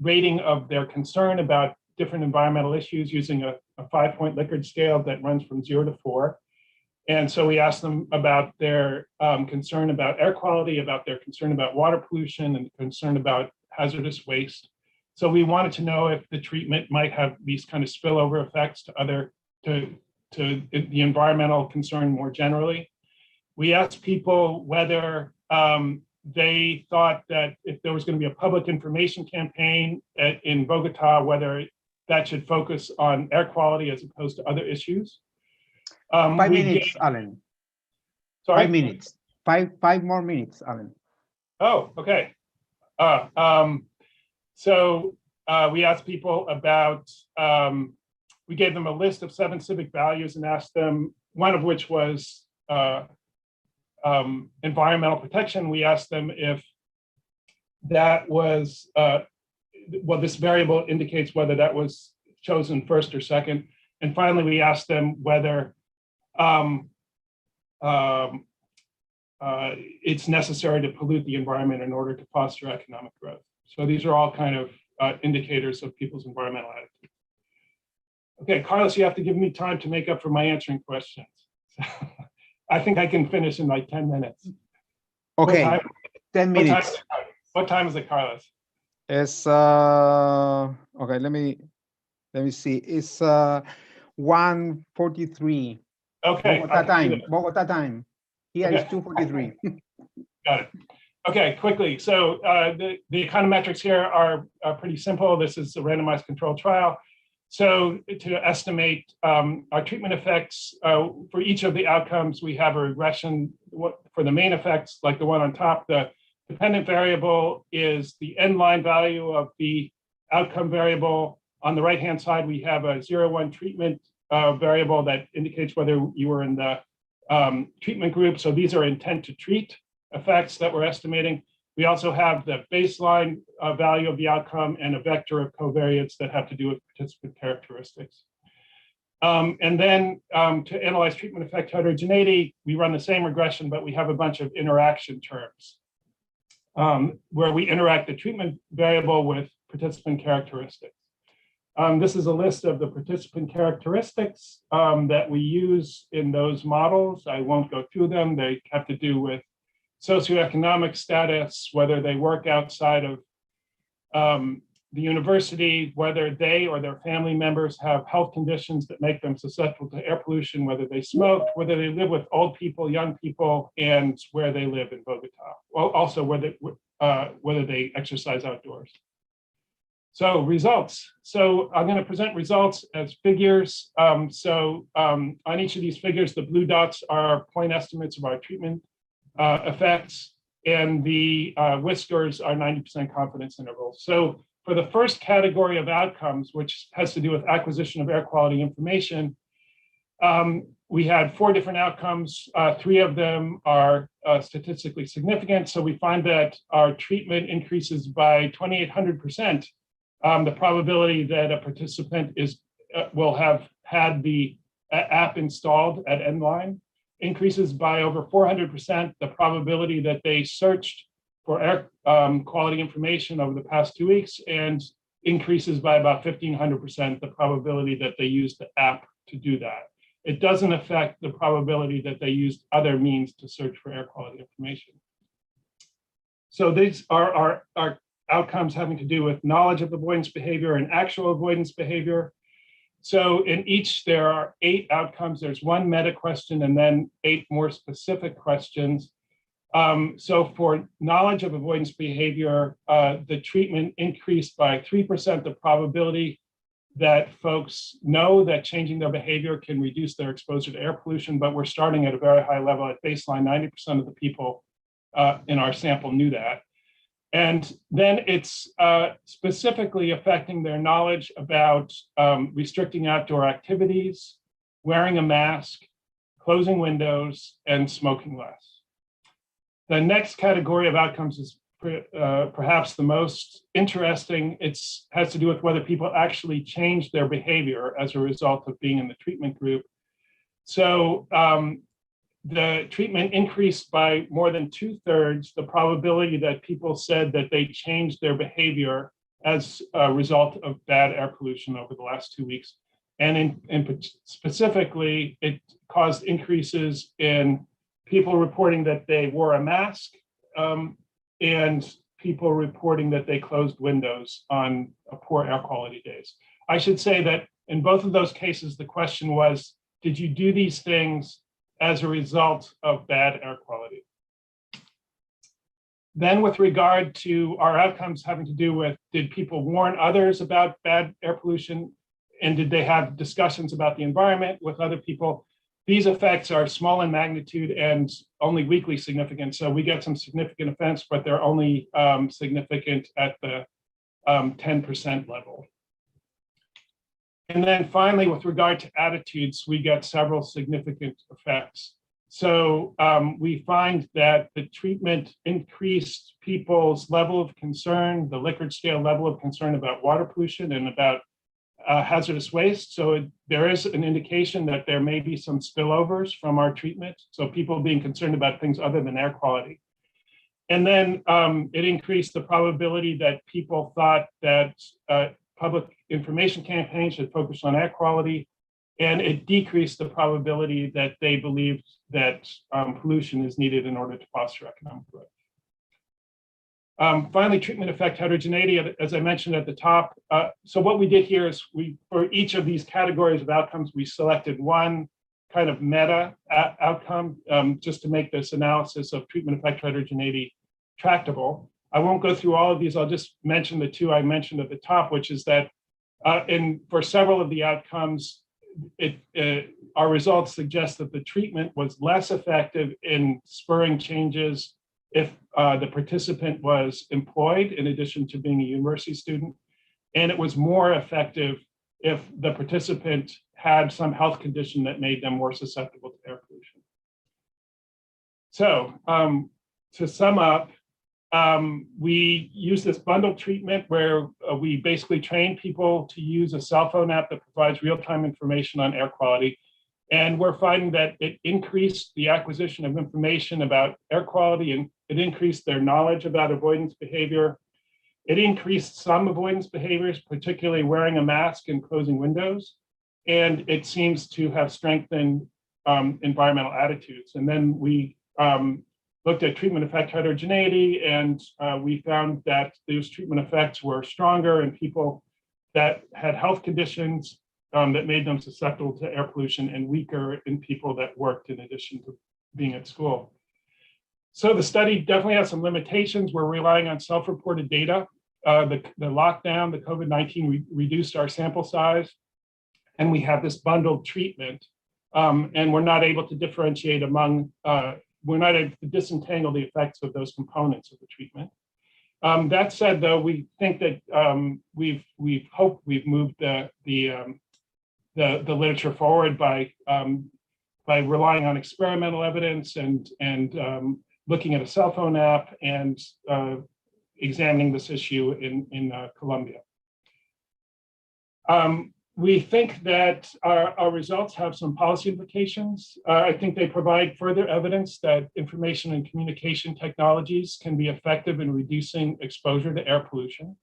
rating of their concern about different environmental issues using a 5-point Likert scale that runs from 0 to 4. And so we asked them about their concern about air quality, about their concern about water pollution, and concern about hazardous waste. So we wanted to know if the treatment might have these kind of spillover effects to the environmental concern more generally. We asked people whether they thought that if there was going to be a public information campaign in Bogotá, whether that should focus on air quality as opposed to other issues. 5 minutes, Alan. Sorry? 5 minutes. Five more minutes, Alan. Oh, okay. So we asked people about, we gave them a list of 7 civic values and asked them, one of which was environmental protection. We asked them if that was, well, this variable indicates whether that was chosen first or second. And finally, we asked them whether it's necessary to pollute the environment in order to foster economic growth. So these are all kind of indicators of people's environmental attitude. Okay, Carlos, you have to give me time to make up for my answering questions. I think I can finish in like 10 minutes. Okay, 10 minutes. What time is it, Carlos? It's okay, let me see. It's 1:43. Okay. Bogotá time. Here Okay. is 2:43. Got it. Okay, quickly. So the econometrics here are pretty simple. This is a randomized controlled trial. So to estimate our treatment effects for each of the outcomes, we have a regression for the main effects, like the one on top. The dependent variable is the end line value of the outcome variable. On the right-hand side, we have a 0-1 treatment variable that indicates whether you were in the treatment group. So these are intent to treat effects that we're estimating. We also have the baseline value of the outcome and a vector of covariates that have to do with participant characteristics. And then to analyze treatment effect heterogeneity, we run the same regression, but we have a bunch of interaction terms where we interact the treatment variable with participant characteristics. This is a list of the participant characteristics that we use in those models. I won't go through them. They have to do with socioeconomic status, whether they work outside of the university, whether they or their family members have health conditions that make them susceptible to air pollution, whether they smoke, whether they live with old people, young people, and where they live in Bogotá. Well, also whether they exercise outdoors. So results. So I'm going to present results as figures. On each of these figures, the blue dots are point estimates of our treatment effects, and the whiskers are 90% confidence intervals. So for the first category of outcomes, which has to do with acquisition of air quality information, we had 4 different outcomes. 3 of them are statistically significant. So we find that our treatment increases by 2,800%. The probability that a participant will have had the app installed at endline increases by over 400%. The probability that they searched for air quality information over the past 2 weeks, and increases by about 1,500% the probability that they used the app to do that. It doesn't affect the probability that they used other means to search for air quality information. So these are our outcomes having to do with knowledge of avoidance behavior and actual avoidance behavior. So in each, there are 8 outcomes. There's 1 meta question and then 8 more specific questions. So for knowledge of avoidance behavior, the treatment increased by 3% the probability that folks know that changing their behavior can reduce their exposure to air pollution, but we're starting at a very high level. At baseline, 90% of the people in our sample knew that. And then it's specifically affecting their knowledge about restricting outdoor activities, wearing a mask, closing windows, and smoking less. The next category of outcomes is perhaps the most interesting. It has to do with whether people actually change their behavior as a result of being in the treatment group. So the treatment increased by more than 2/3 the probability that people said that they changed their behavior as a result of bad air pollution over the last 2 weeks. And specifically, it caused increases in people reporting that they wore a mask and people reporting that they closed windows on poor air quality days. I should say that in both of those cases, the question was, did you do these things as a result of bad air quality? Then with regard to our outcomes having to do with, did people warn others about bad air pollution? And did they have discussions about the environment with other people? These effects are small in magnitude and only weakly significant. So we get some significant effects, but they're only significant at the 10% level. And then finally, with regard to attitudes, we get several significant effects. So we find that the treatment increased people's level of concern, the Likert scale level of concern about water pollution and about hazardous waste. So there is an indication that there may be some spillovers from our treatment. So people being concerned about things other than air quality. And then it increased the probability that people thought that public information campaigns should focus on air quality. And it decreased the probability that they believed that pollution is needed in order to foster economic growth. Finally, treatment effect heterogeneity, as I mentioned at the top. So what we did here is for each of these categories of outcomes, we selected one kind of meta outcome just to make this analysis of treatment effect heterogeneity tractable. I won't go through all of these. I'll just mention the two I mentioned at the top, which is that for several of the outcomes, our results suggest that the treatment was less effective in spurring changes if the participant was employed in addition to being a university student, and it was more effective if the participant had some health condition that made them more susceptible to air pollution. So to sum up, we use this bundled treatment where we basically train people to use a cell phone app that provides real-time information on air quality. And we're finding that it increased the acquisition of information about air quality, and it increased their knowledge about avoidance behavior. It increased some avoidance behaviors, particularly wearing a mask and closing windows. And it seems to have strengthened environmental attitudes. And then we looked at treatment effect heterogeneity, and we found that those treatment effects were stronger in people that had health conditions that made them susceptible to air pollution, and weaker in people that worked in addition to being at school. So the study definitely has some limitations. We're relying on self-reported data. The lockdown, the COVID-19 reduced our sample size, and we have this bundled treatment, and we're not able to differentiate among, we're not able to disentangle the effects of those components of the treatment. That said, though, we think that we've moved the literature forward by relying on experimental evidence and looking at a cell phone app and examining this issue in Colombia. We think that our results have some policy implications. I think they provide further evidence that information and communication technologies can be effective in reducing exposure to air pollution.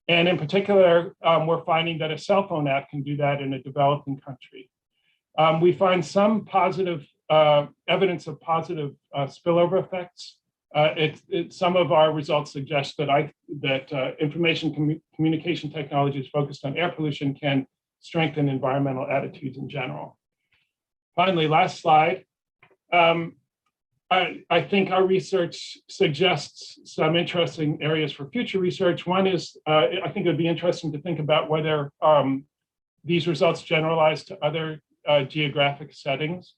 And in particular, we're finding that a cell phone app can do that in a developing country. We find some positive evidence of positive spillover effects. Some of our results suggest that information communication technologies focused on air pollution can strengthen environmental attitudes in general. Finally, last slide. I think our research suggests some interesting areas for future research. One is, I think it would be interesting to think about whether these results generalize to other geographic settings.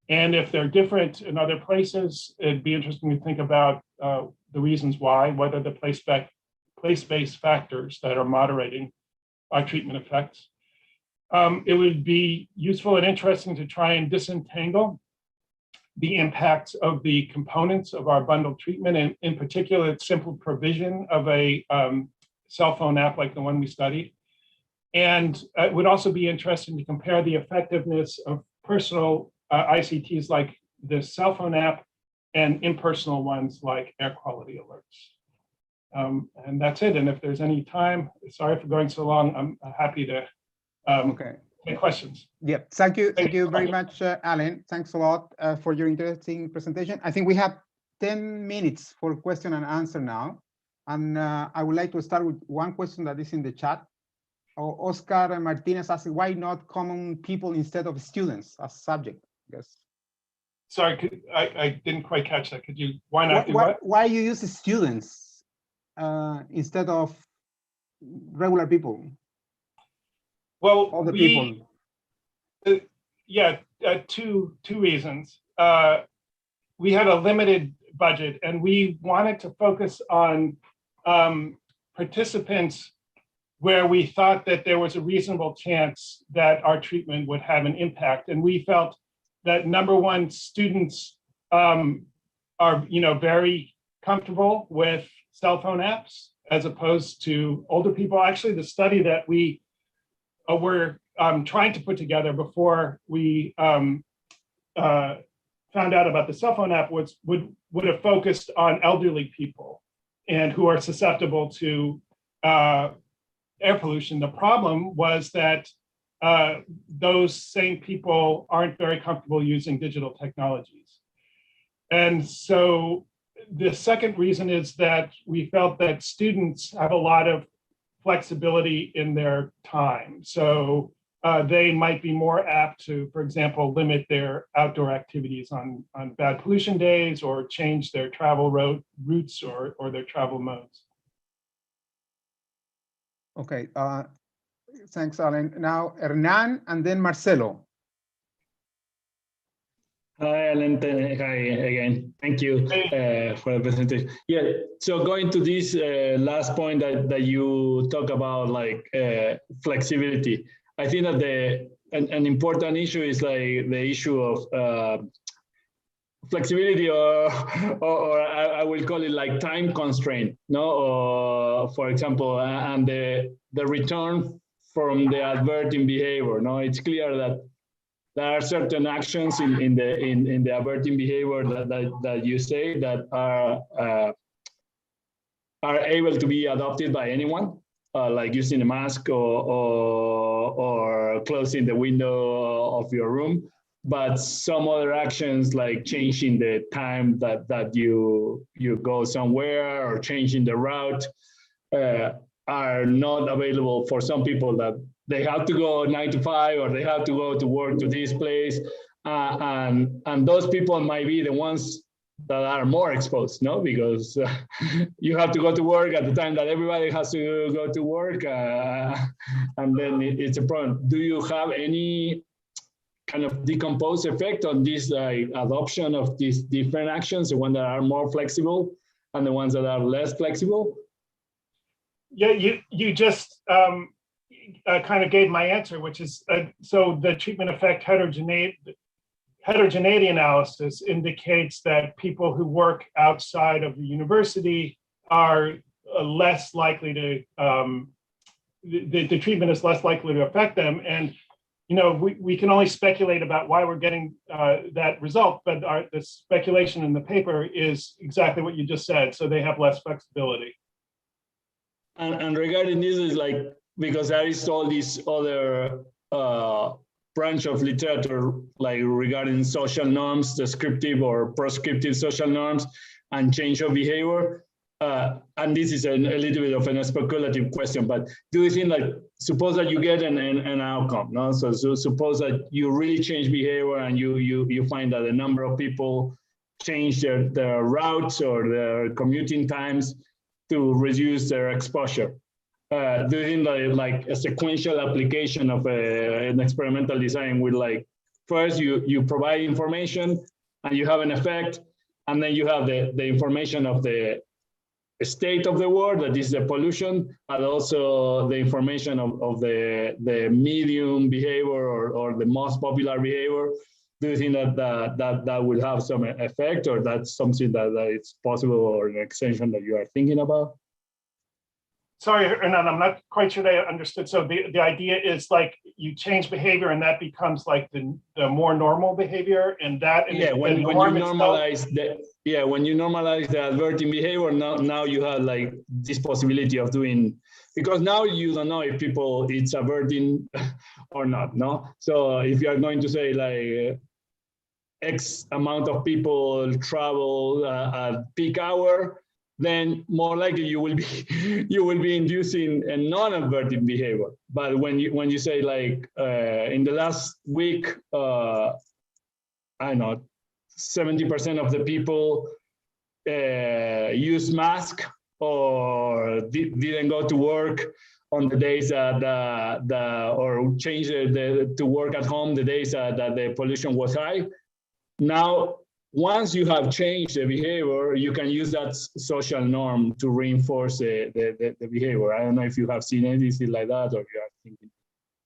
And if they're different in other places, it'd be interesting to think about the reasons why, whether the place-based factors that are moderating our treatment effects. It would be useful and interesting to try and disentangle the impacts of the components of our bundled treatment, and in particular, its simple provision of a cell phone app like the one we studied. And it would also be interesting to compare the effectiveness of personal ICTs like this cell phone app and impersonal ones like air quality alerts. And that's it. And if there's any time, sorry for going so long, I'm happy to Okay. Any questions? Yeah, thank you very much, Alan. Thanks a lot for your interesting presentation. I think we have 10 minutes for question and answer now. And I would like to start with one question that is in the chat. Oscar Martinez asked, why not common people instead of students as subject? Yes. Sorry, I didn't quite catch that. Could you, why not do what? Why you use students instead of regular people? Well, All the people. Yeah, two reasons. We had a limited budget and we wanted to focus on participants where we thought that there was a reasonable chance that our treatment would have an impact. And we felt that number one, students are very comfortable with cell phone apps as opposed to older people. Actually, the study that we were trying to put together before we found out about the cell phone app would have focused on elderly people and who are susceptible to air pollution. The problem was that those same people aren't very comfortable using digital technologies. And so the second reason is that we felt that students have a lot of flexibility in their time. So they might be more apt to, for example, limit their outdoor activities on bad pollution days or change their travel routes or their travel modes. Okay, thanks, Alan. Now, Hernan and then Marcelo. Hi, Alan. Hi again. Thank you for the presentation. Yeah, so going to this last point that you talk about, like flexibility, I think that an important issue is like the issue of flexibility, or I will call it like time constraint, no? Or for example, and the return from the averting behavior. No, it's clear that there are certain actions in the averting behavior that you say that are able to be adopted by anyone, like using a mask or closing the window of your room. But some other actions, like changing the time that you go somewhere or changing the route, are not available for some people, that they have to go 9 to 5 or they have to go to work to this place. And those people might be the ones that are more exposed, no? Because you have to go to work at the time that everybody has to go to work. And then it's a problem. Do you have any kind of decomposed effect on this adoption of these different actions, the ones that are more flexible and the ones that are less flexible? Yeah, you just kind of gave my answer, which is, so the treatment effect heterogeneity analysis indicates that people who work outside of the university are less likely to, the treatment is less likely to affect them. And we can only speculate about why we're getting that result, but the speculation in the paper is exactly what you just said. So they have less flexibility. And regarding this, is like, because there is all this other branch of literature, like regarding social norms, descriptive or prescriptive social norms, and change of behavior. And this is a little bit of a speculative question, but do you think, like, suppose that you get an outcome, no? So suppose that you really change behavior and you find that a number of people change their routes or their commuting times to reduce their exposure. Do you think that, like, a sequential application of an experimental design with, like, first you provide information and you have an effect, and then you have the information of the state of the world, that is the pollution, but also the information of the medium behavior or the most popular behavior? Do you think that will have some effect, or that's something that it's possible, or an extension that you are thinking about? sorry, Hernan, I'm not quite sure that I understood. So the idea is like you change behavior and that becomes like the more normal behavior, and that Yeah, when you normalize when you normalize the adverting behavior, now you have like this possibility of doing, because now you don't know if people it's averting or not, no? So if you are going to say like X amount of people travel at peak hour, then more likely you will be inducing a non-averting behavior. But when you say like in the last week, I don't know, 70% of the people use mask or didn't go to work on the days that or change to work at home the days that the pollution was high. Now, once you have changed the behavior, you can use that social norm to reinforce the behavior. I don't know if you have seen anything like that, or you are thinking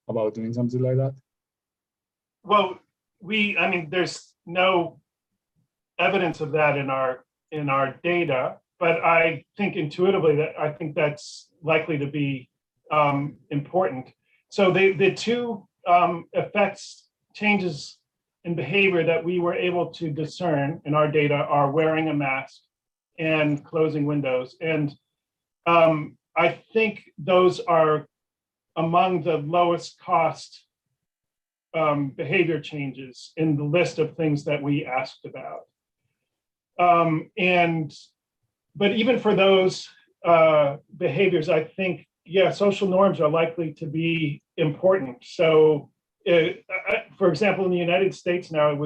about doing something like that. Well, I mean, there's no evidence of that in our data, but I think intuitively I think that's likely to be important. So the two changes in behavior that we were able to discern in our data are wearing a mask and closing windows. And I think those are among the lowest cost behavior changes in the list of things that we asked about. But even for those behaviors, I think, yeah, social norms are likely to be important. So for example, in the United States now, it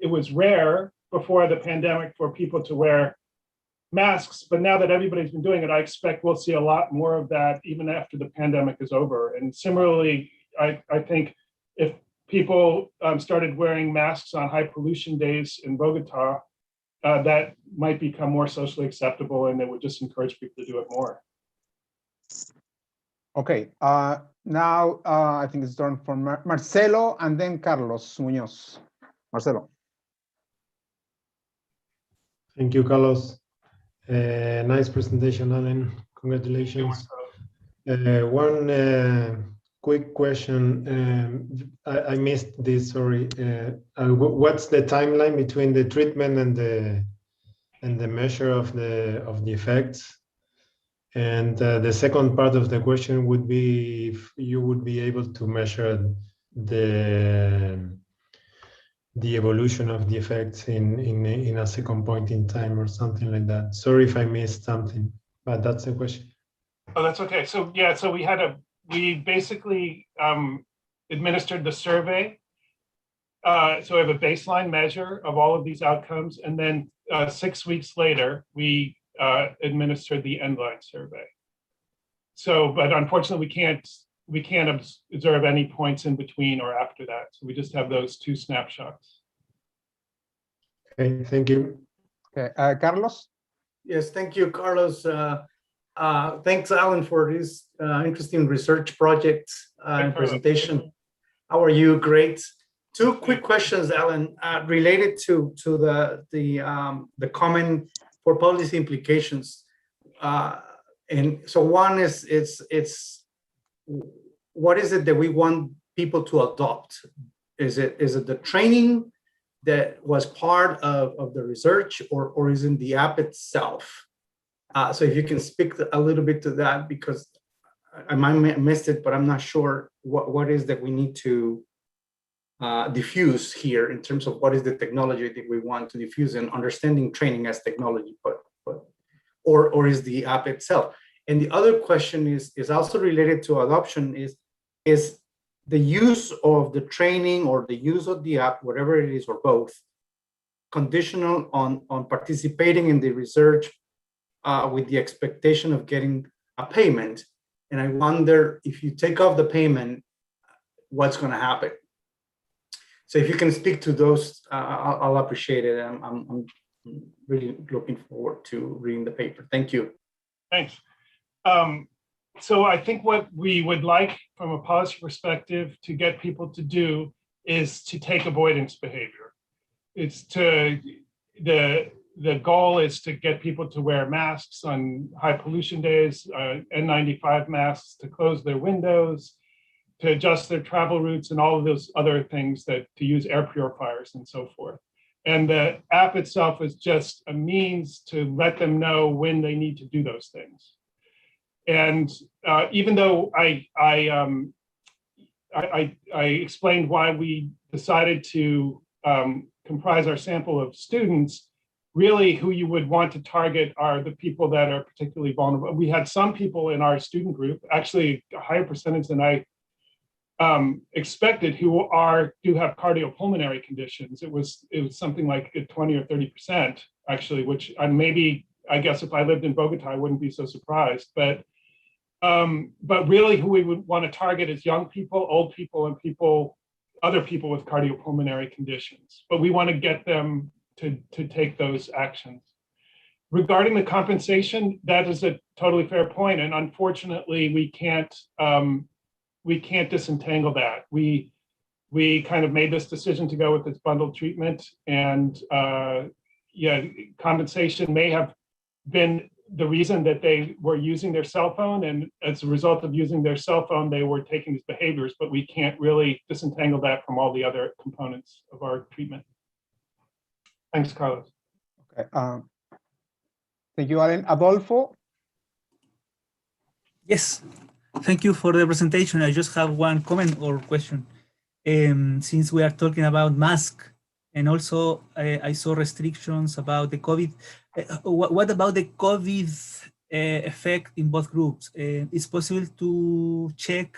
was rare before the pandemic for people to wear masks, but now that everybody's been doing it, I expect we'll see a lot more of that even after the pandemic is over. And similarly, I think if people started wearing masks on high pollution days in Bogotá, that might become more socially acceptable, and it would just encourage people to do it more. Okay, now I think it's turn for Marcelo and then Carlos Muñoz. Marcelo. Thank you, Carlos. Nice presentation, Alan. Congratulations. One quick question. I missed this, sorry. What's the timeline between the treatment and the measure of the effects? And the second part of the question would be if you would be able to measure the evolution of the effects in a second point in time or something like that. Sorry if I missed something, but that's the question. Oh, that's okay. So yeah, so we basically administered the survey. So we have a baseline measure of all of these outcomes, and then 6 weeks later, we administered the end-line survey. So, but unfortunately, we can't observe any points in between or after that. So we just have those two snapshots. Okay, thank you. Okay, Carlos? Yes, thank you, Carlos. Thanks, Alan, for this interesting research project and presentation. How are you? Great. Two quick questions, Alan, related to the comment for policy implications. And so one is, it's what is it that we want people to adopt? Is it the training that was part of the research, or is it the app itself? So if you can speak a little bit to that, because I might have missed it, but I'm not sure what is that we need to diffuse here in terms of what is the technology that we want to diffuse, and understanding training as technology, or is the app itself. And the other question is also related to adoption, is the use of the training or the use of the app, whatever it is, or both, conditional on participating in the research with the expectation of getting a payment. And I wonder, if you take off the payment, what's going to happen? So if you can speak to those, I'll appreciate it. I'm really looking forward to reading the paper. Thank you. Thanks. So I think what we would like from a policy perspective to get people to do is to take avoidance behavior. It's the the goal is to get people to wear masks on high pollution days, N95 masks, to close their windows, to adjust their travel routes, and all of those other things, that to use air purifiers and so forth. And the app itself is just a means to let them know when they need to do those things. And even though I explained why we decided to comprise our sample of students, really who you would want to target are the people that are particularly vulnerable. We had some people in our student group, actually a higher percentage than I expected, who do have cardiopulmonary conditions. It was something like 20 or 30% actually, which I guess if I lived in Bogotá, I wouldn't be so surprised. But really who we would want to target is young people, old people, and other people with cardiopulmonary conditions. But we want to get them to take those actions. Regarding the compensation, that is a totally fair point, and unfortunately, we can't disentangle that. We kind of made this decision to go with this bundled treatment, and compensation may have been the reason that they were using their cell phone, and as a result of using their cell phone, they were taking these behaviors, but we can't really disentangle that from all the other components of our treatment. Thanks, Carlos. Okay. Thank you, Alan. Adolfo? Yes, thank you for the presentation. I just have one comment or question. Since we are talking about masks, and also I saw restrictions about the COVID. What about the COVID effect in both groups? Is possible to check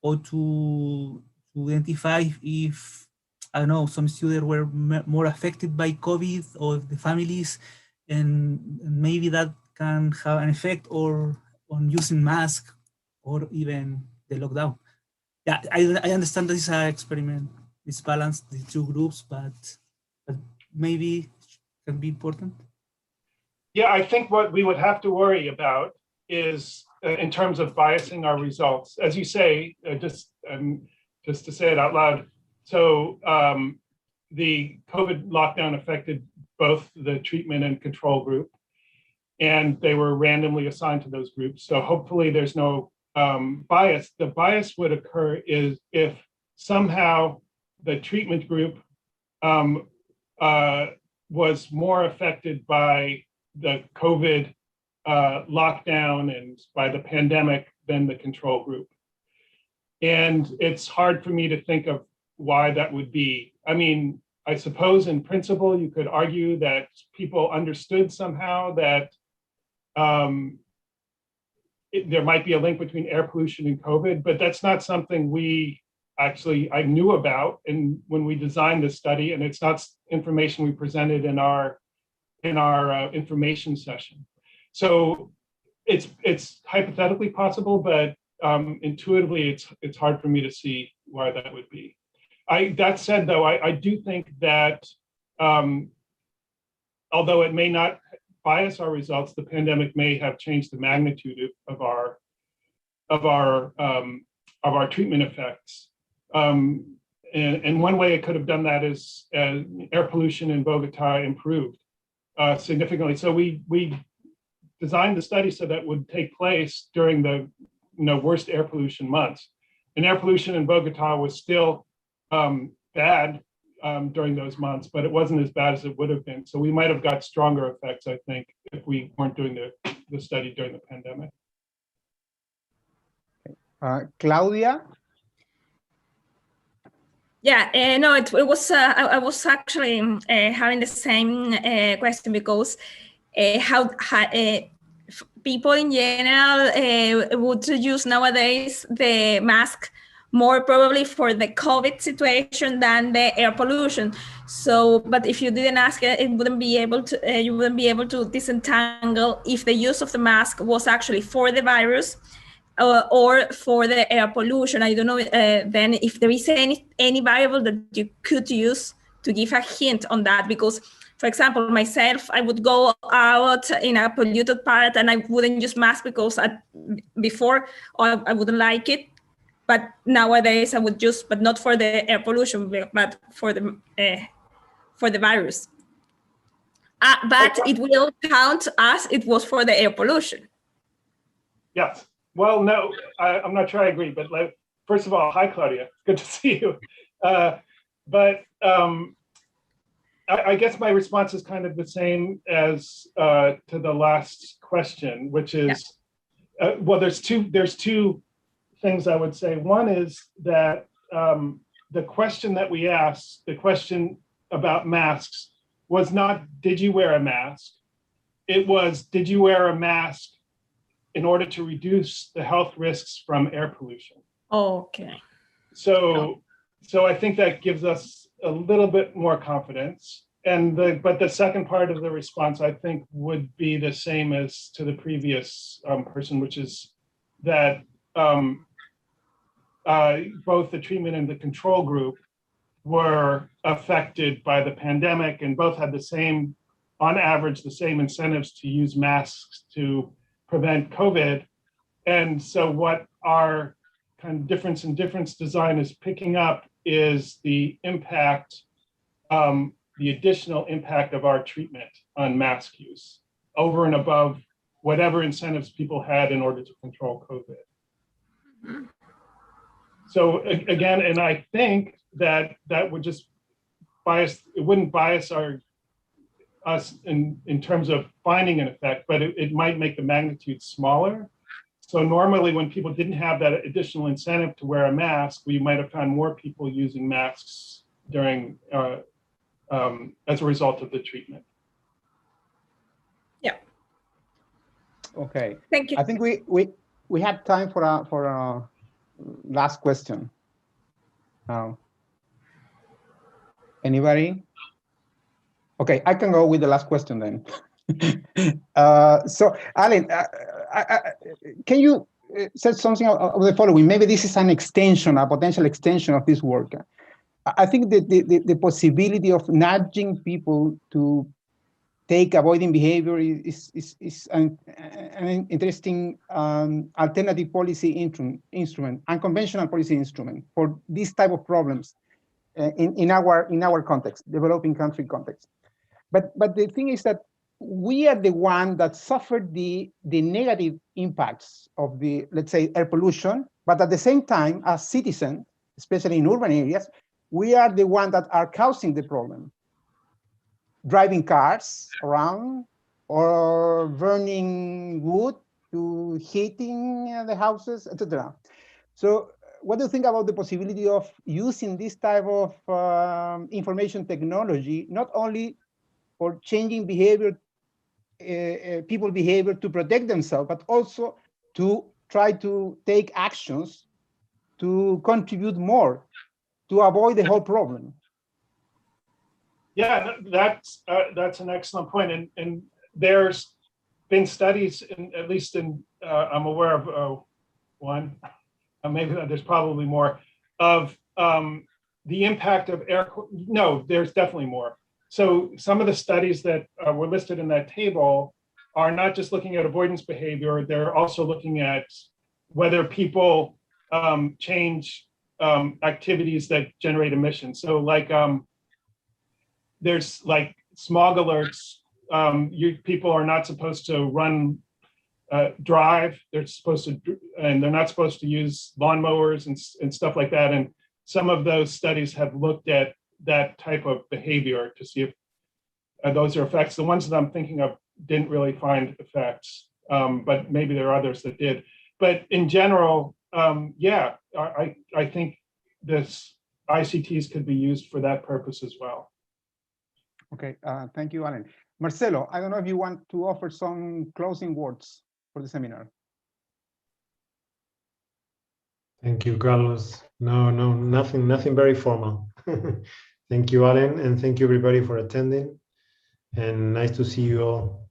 or to identify if, I don't know, some students were more affected by COVID, or the families, and maybe that can have an effect or on using masks or even the lockdown? Yeah, I understand this is an experiment. It's balanced the two groups, but maybe can be important. Yeah, I think what we would have to worry about is in terms of biasing our results. As you say, just to say it out loud, so the COVID lockdown affected both the treatment and control group, and they were randomly assigned to those groups. So hopefully there's no bias. The bias would occur is if somehow the treatment group was more affected by the COVID lockdown and by the pandemic than the control group. And it's hard for me to think of why that would be. I mean, I suppose in principle, you could argue that people understood somehow that there might be a link between air pollution and COVID, but that's not something I knew about when we designed this study, and it's not information we presented in our information session. So it's hypothetically possible, but intuitively it's hard for me to see why that would be. That said, though, I do think that although it may not bias our results, the pandemic may have changed the magnitude of our treatment effects. And one way it could have done that is air pollution in Bogotá improved significantly. So we designed the study so that would take place during the worst air pollution months. And air pollution in Bogotá was still bad during those months, but it wasn't as bad as it would have been. So we might have got stronger effects, I think, if we weren't doing the study during the pandemic. Claudia? Yeah, no, it was. I was actually having the same question, because how people in general would use nowadays the mask more probably for the COVID situation than the air pollution. So, but if you didn't ask it, you wouldn't be able to disentangle if the use of the mask was actually for the virus or for the air pollution. I don't know then if there is any variable that you could use to give a hint on that, because for example, myself, I would go out in a polluted part and I wouldn't use mask because before I wouldn't like it. But nowadays I would use, but not for the air pollution, but for the virus. But it will count as it was for the air pollution. Yes. Well, no, I'm not sure I agree, but first of all, hi, Claudia. Good to see you. I guess my response is kind of the same as to the last question, which is, well, there's two things I would say. One is that the question that we asked, the question about masks, was not, did you wear a mask? It was, did you wear a mask in order to reduce the health risks from air pollution? Okay. So I think that gives us a little bit more confidence. But the second part of the response, I think, would be the same as to the previous person, which is that both the treatment and the control group were affected by the pandemic, and both had the same, on average, the same incentives to use masks to prevent COVID. And so what our kind of difference in difference design is picking up is the impact, the additional impact of our treatment on mask use over and above whatever incentives people had in order to control COVID. Mm-hmm. So again, and I think that would just bias, it wouldn't bias us in terms of finding an effect, but it might make the magnitude smaller. So normally when people didn't have that additional incentive to wear a mask, we might have found more people using masks during, as a result of the treatment. Yeah. Okay. Thank you. I think we have time for a last question. Anybody? Okay, I can go with the last question then. So, Alan, can you say something of the following? Maybe this is an extension, a potential extension of this work. I think that the possibility of nudging people to take avoiding behavior is an interesting alternative policy instrument, unconventional policy instrument for this type of problems in our context, developing country context. But the thing is that we are the one that suffered the negative impacts of the, let's say, air pollution, but at the same time, as citizens, especially in urban areas, we are the one that are causing the problem. Driving cars around or burning wood to heating the houses, etc. So what do you think about the possibility of using this type of information technology, not only for changing behavior, people behavior to protect themselves, but also to try to take actions to contribute more to avoid the whole problem? Yeah, that's an excellent point, and there's been studies, at least in I'm aware of one, maybe there's probably more, of the impact of air. No, there's definitely more. So some of the studies that were listed in that table are not just looking at avoidance behavior, they're also looking at whether people change activities that generate emissions. So like there's like smog alerts. People are not supposed to drive. They're supposed to, and they're not supposed to use lawnmowers and stuff like that. And some of those studies have looked at that type of behavior to see if those are effects. The ones that I'm thinking of didn't really find effects, but maybe there are others that did. But in general, yeah, I think this ICTs could be used for that purpose as well. Okay, thank you, Alan. Marcelo, I don't know if you want to offer some closing words for the seminar. Thank you, Carlos. No, nothing very formal. Thank you, Alan, and thank you everybody for attending. And nice to see you all.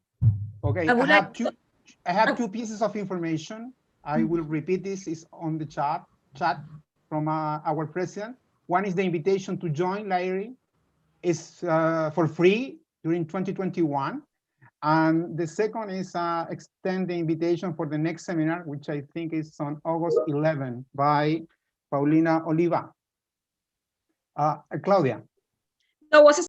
Okay, I have two pieces of information. I will repeat this. It's on the chat from our president. One is the invitation to join LAERE. It's for free during 2021. And the second is extend the invitation for the next seminar, which I think is on August 11 by Paulina Oliva. Claudia. There was a